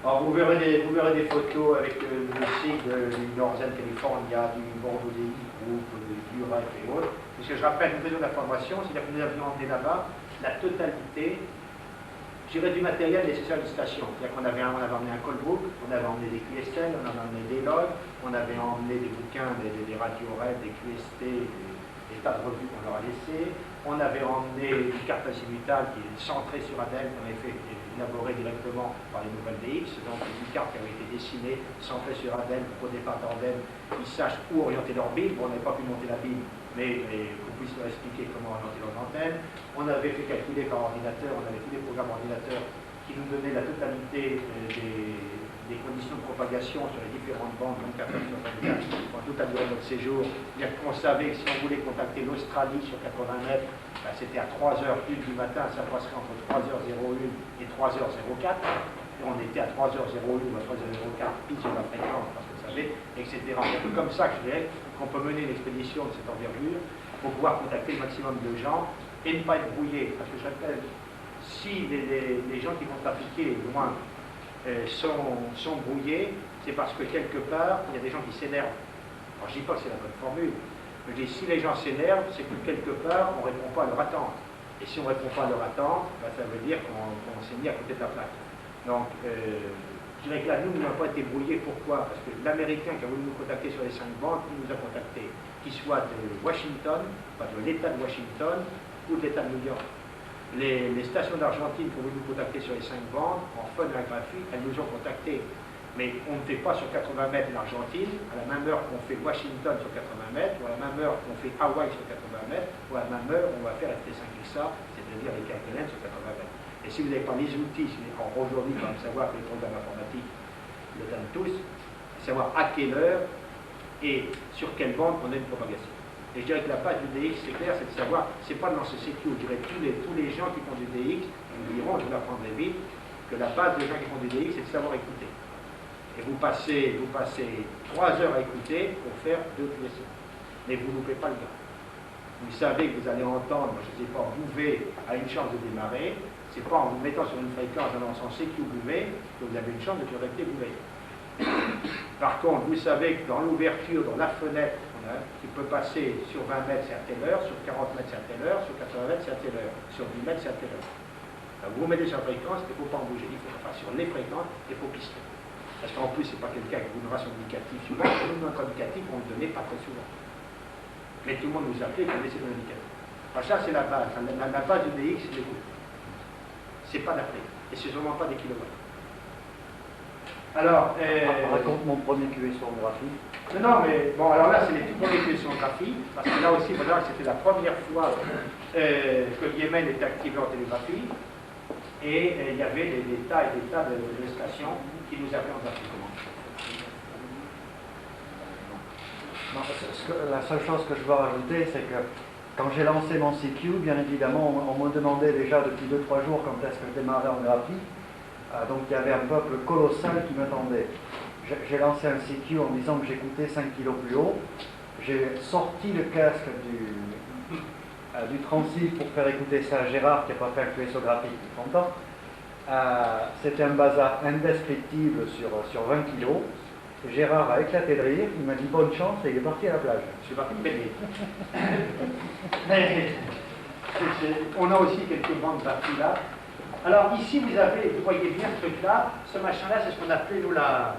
Alors vous verrez des photos avec le sigle du Northern California, du Bordeaux des Group, du UREF et autres. Puisque je rappelle une raison d'information, c'est-à-dire que nous avions emmené là-bas la totalité, je dirais, du matériel nécessaire de station. C'est-à-dire qu'on avait emmené un callbook, on avait emmené des QSL, on avait emmené des logs, on avait emmené des bouquins, des radios-rêves, des QST, des tas de revues qu'on leur a laissées. On avait emmené une carte azimutale qui est centrée sur ADEME, qu'on avait fait élaborer directement par les nouvelles DX, donc une carte qui avait été dessinée, centrée sur ADEME, pour qu'au départ d'ADEME, ils sachent où orienter leur BIM. Bon, on n'avait pas pu monter la BIM, mais qu'on puisse leur expliquer comment orienter leurs antennes. On avait fait calculer par ordinateur, on avait tous les programmes ordinateurs qui nous donnaient la totalité des conditions de propagation sur les différentes bandes 24 heures sur 24 pendant toute la durée de notre séjour. Bien qu'on savait que si on voulait contacter l'Australie sur 80 mètres, ben c'était à 3h01 du matin, ça passerait entre 3h01 et 3h04. Et on était à 3h01 ou à 3h04 pile sur la fréquence, parce que vous savez, etc. C'est un peu comme ça que je dirais qu'on peut mener une expédition de cette envergure pour pouvoir contacter le maximum de gens et ne pas être brouillé. Parce que je rappelle, si les gens qui vont trafiquer loin sont brouillés, c'est parce que quelque part, il y a des gens qui s'énervent. Alors je ne dis pas que c'est la bonne formule, mais je dis si les gens s'énervent, c'est que quelque part, on ne répond pas à leur attente. Et si on ne répond pas à leur attente, ben, ça veut dire qu'on s'est mis à côté de la plaque. Donc, je dirais que là, nous n'avons pas été brouillés. Pourquoi? Parce que l'Américain qui a voulu nous contacter sur les 5 bandes, il nous a contactés, qu'il soit de Washington, pas de l'État de Washington ou de l'État de New York. Les stations d'Argentine qui ont voulu nous contacter sur les 5 bandes, en phonographie, elles nous ont contactés. Mais on ne fait pas sur 80 mètres l'Argentine, à la même heure qu'on fait Washington sur 80 mètres, ou à la même heure qu'on fait Hawaï sur 80 mètres, ou à la même heure on va faire FT5XA, c'est-à-dire les Kerguelen sur 80 mètres. Et si vous n'avez pas les outils, aujourd'hui, il faut même savoir que les programmes informatiques le donnent tous, savoir à quelle heure et sur quelle bande on a une propagation. Et je dirais que la base du DX, c'est clair, c'est de savoir, c'est pas de lancer CQ, je dirais tous les gens qui font du DX, nous diront, je vous l'apprendrai vite, que la base des gens qui font du DX, c'est de savoir écouter. Et vous passez 3 heures à écouter pour faire 2 QSL. Mais vous ne loupez pas le gars. Vous savez que vous allez entendre, je ne sais pas, bouver à une chance de démarrer, c'est pas en vous mettant sur une fréquence en lançant CQ bouver que vous avez une chance de correcter bouver. Par contre, vous savez que dans l'ouverture, dans la fenêtre, qui peut passer sur 20 mètres, c'est à telle heure, sur 40 mètres, c'est à telle heure, sur 80 mètres, c'est à telle heure, sur 10 mètres, c'est à telle heure. Alors, vous vous mettez sur la fréquence, il ne faut pas en bouger, il faut faire sur les fréquences, il faut pister. Parce qu'en plus, ce n'est pas quelqu'un qui vous donnera son indicatif souvent, nous, notre indicatif, on ne le donnait pas très souvent. Mais tout le monde nous appelait pour laisser son indicatif. Alors ça, c'est la base. La base du DX, c'est l'écoute. C'est pas la fréquence. Et c'est sûrement pas des kilowatts. Alors, raconte mon premier QS en graphie. Non, mais bon, alors là, c'est les tout premiers QS en graphie, parce que là aussi, il faut savoir que c'était la première fois que le Yémen était activé en télégraphie, et il y avait des tas et des tas de stations qui nous appelaient en graphie. La seule chose que je veux rajouter, c'est que quand j'ai lancé mon CQ, bien évidemment, on me demandait déjà depuis 2-3 jours quand est-ce que je démarrais en graphie. Donc il y avait un peuple colossal qui m'attendait. J'ai lancé un CQ en disant que j'écoutais 5 kg plus haut. J'ai sorti le casque du transif pour faire écouter ça à Gérard qui n'a pas fait un QSO graphique depuis 30 ans. C'était un bazar indescriptible sur 20 kg. Gérard a éclaté de rire, il m'a dit bonne chance et il est parti à la plage. Je suis parti me baigner. On a aussi quelques bandes parties là. Alors ici, vous voyez bien ce truc-là. Ce machin-là, c'est ce qu'on appelait, nous, la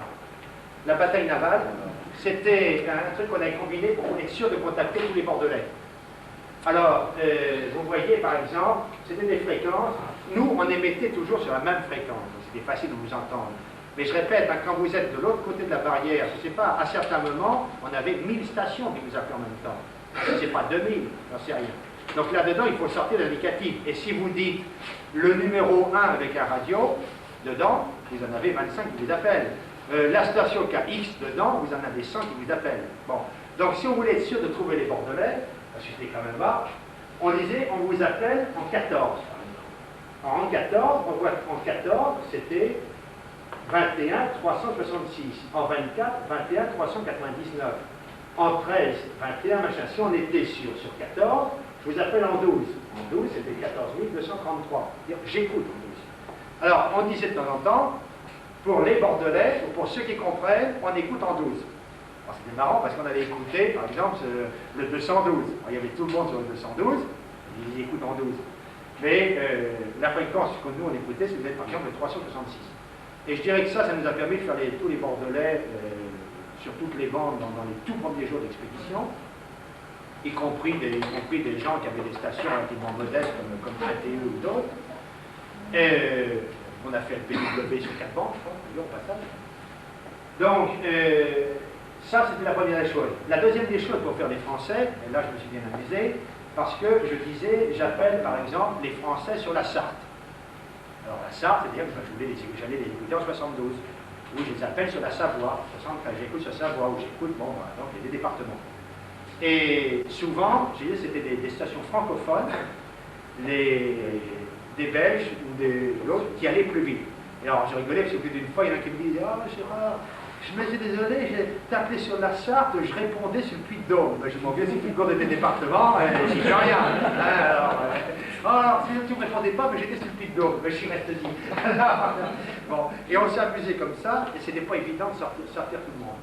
bataille navale. C'était un truc qu'on avait combiné pour être sûr de contacter tous les Bordelais. Alors, vous voyez, par exemple, c'était des fréquences. Nous, on émettait toujours sur la même fréquence. C'était facile de vous entendre. Mais je répète, quand vous êtes de l'autre côté de la barrière, je ne sais pas, à certains moments, on avait 1000 stations qui vous appelaient en même temps. Je ne sais pas, 2000, j'en sais rien. Donc là-dedans, il faut sortir l'indicatif. Et si vous dites le numéro 1 avec un radio, dedans, vous en avez 25 qui vous appellent. La station KX, dedans, vous en avez 100 qui vous appellent. Bon. Donc si on voulait être sûr de trouver les Bordelais, parce que c'était quand même bas, on disait, on vous appelle en 14. Alors, en 14, on voit en 14, c'était 21 366. En 24, 21 399. En 13, 21, machin. Si on était sur 14, je vous appelle en 12. En 12, c'était 14 233. J'écoute en 12. Alors, on disait de temps en temps, pour les Bordelais, ou pour ceux qui comprennent, on écoute en 12. C'était marrant parce qu'on avait écouté, par exemple, le 212. Alors, il y avait tout le monde sur le 212, ils écoutent en 12. Mais la fréquence que nous on écoutait, c'était par exemple le 366. Et je dirais que ça nous a permis de faire tous les Bordelais sur toutes les bandes dans les tout premiers jours d'expédition, y compris des gens qui avaient des stations relativement modestes comme ATE ou d'autres. On a fait le PW sur 4 bandes, je crois, au passage. Donc, ça c'était la première des choses. La deuxième des choses pour faire les Français, et là je me suis bien amusé, parce que je disais, j'appelle par exemple les Français sur la Sarthe. Alors la Sarthe, c'est-à-dire que j'allais les écouter en 72. Ou je les appelle sur la Savoie, 73, j'écoute sur Savoie, ou j'écoute, bon, voilà, donc il y a des départements. Et souvent, je disais, c'était des stations francophones, des Belges ou des l'autre qui allaient plus vite. Et alors je rigolais parce que plus d'une fois, il y en a qui me disaient, ah, Gérard, je me suis désolé, j'ai tapé sur la Sarthe, je répondais sur le Puy-de-Dôme. Ben, je m'en viens si le Puy-de-Dôme était département, j'y fais rien. Alors, si tu ne me répondais pas, mais j'étais sur le Puy-de-Dôme, ben, je suis resté dit. Bon, et on s'est amusé comme ça, et c'était pas évident de sortir tout le monde.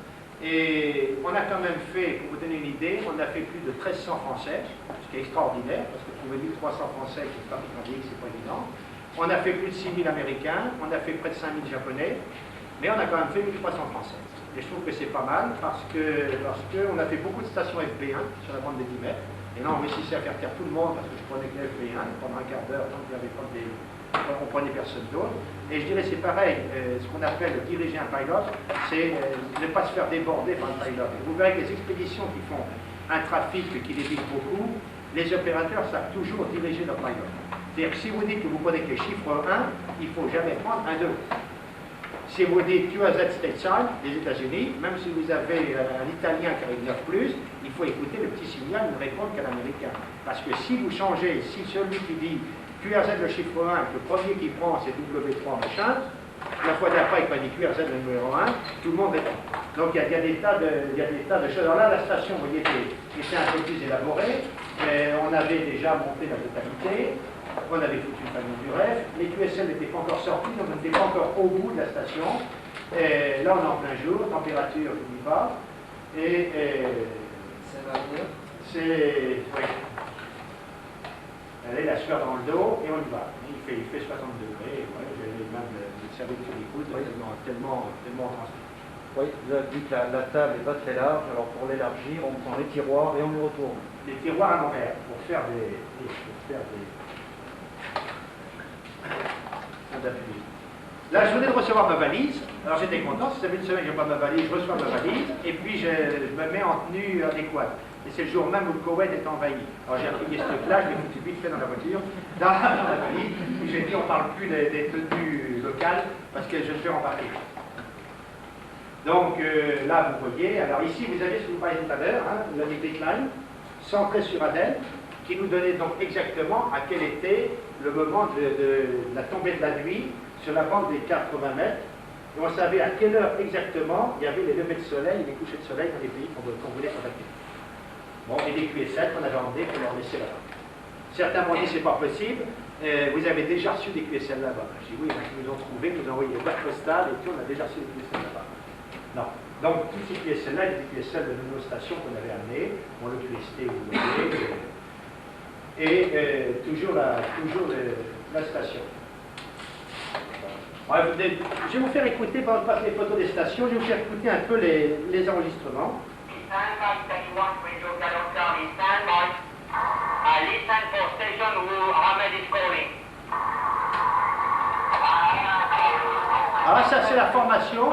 Et on a quand même fait, pour vous donner une idée, on a fait plus de 1300 Français, ce qui est extraordinaire, parce que trouver 1300 Français qui sont pas mécaniques, c'est pas évident. On a fait plus de 6000 Américains, on a fait près de 5000 Japonais, mais on a quand même fait 1300 Français. Et je trouve que c'est pas mal parce qu'on a fait beaucoup de stations FB1 sur la bande des 10 mètres. Et là, on réussissait à faire taire tout le monde parce que je prenais que FB1 pendant un quart d'heure, donc il n'y avait pas on prenait personne d'autre. Et je dirais c'est pareil, ce qu'on appelle diriger un pilote, c'est ne pas se faire déborder par le pilote. Et vous verrez que les expéditions qui font un trafic qui débite beaucoup, les opérateurs savent toujours diriger leur pilote. C'est-à-dire que si vous dites que vous prenez que le chiffre 1, il ne faut jamais prendre un 2. Si vous dites QAZ Stateside, les États-Unis, même si vous avez un Italien qui arrive 9+, il faut écouter le petit signal, ne répondre qu'à l'américain. Parce que si vous changez, si celui qui dit QRZ le chiffre 1, le premier qui prend c'est W3 machin, la fois d'après il va dire QRZ le numéro 1, tout le monde répond. Donc il y a des tas de choses. Alors là, la station, vous voyez, était un peu plus élaborée. On avait déjà monté la totalité. On avait foutu le panneau du rêve, les QSL n'étaient pas encore sortis, donc on n'était pas encore au bout de la station. Et là, on est en plein jour, température, je ne dis pas. Et ça va bien. C'est. Oui. Elle est la sueur dans le dos et on y va. Il fait 60 degrés. Ouais, même le cerveau sur les coudes, tellement transmis. Oui, vous avez dit que la table n'est pas très large, alors pour l'élargir, on prend les tiroirs et on y retourne. Les tiroirs à l'envers, pour faire des... Là, je venais de recevoir ma valise. Alors j'étais content, ça fait une semaine que je n'ai pas ma valise, je reçois ma valise, et puis je me mets en tenue adéquate. Et c'est le jour même où le Koweït est envahi. Alors j'ai appris ce truc-là, je l'ai foutu vite fait dans la voiture, dans la valise, et j'ai dit on ne parle plus des tenues locales, parce que je ne fais embarquer. Donc là, vous voyez, alors ici vous avez ce que vous parliez tout à l'heure, hein, vous avez Decline, centré sur Aden, qui nous donnait donc exactement à quel était le moment de la tombée de la nuit sur la bande des 80 mètres. Et on savait à quelle heure exactement il y avait les levées de soleil et les couchers de soleil dans les pays qu'on voulait contacter. Bon, et des QSL qu'on avait emmenés pour leur laisser là-bas. Certains m'ont dit c'est pas possible, vous avez déjà reçu des QSL là-bas. J'ai dit oui, ils nous ont trouvé, ils nous ont envoyé des boîtes postales et tout, on a déjà reçu des QSL là-bas. Non. Donc tous ces QSL-là, étaient des QSL de nos stations qu'on avait amenées, bon, le QST, vous voyez. et toujours la station. Ouais, je vais vous faire écouter, pendant que je passe les photos des stations, je vais vous faire écouter un peu les enregistrements. Stand by 31, Window Gallon Charlie, stand by. Listen for station who Ahmed is calling. Alors ça c'est la formation.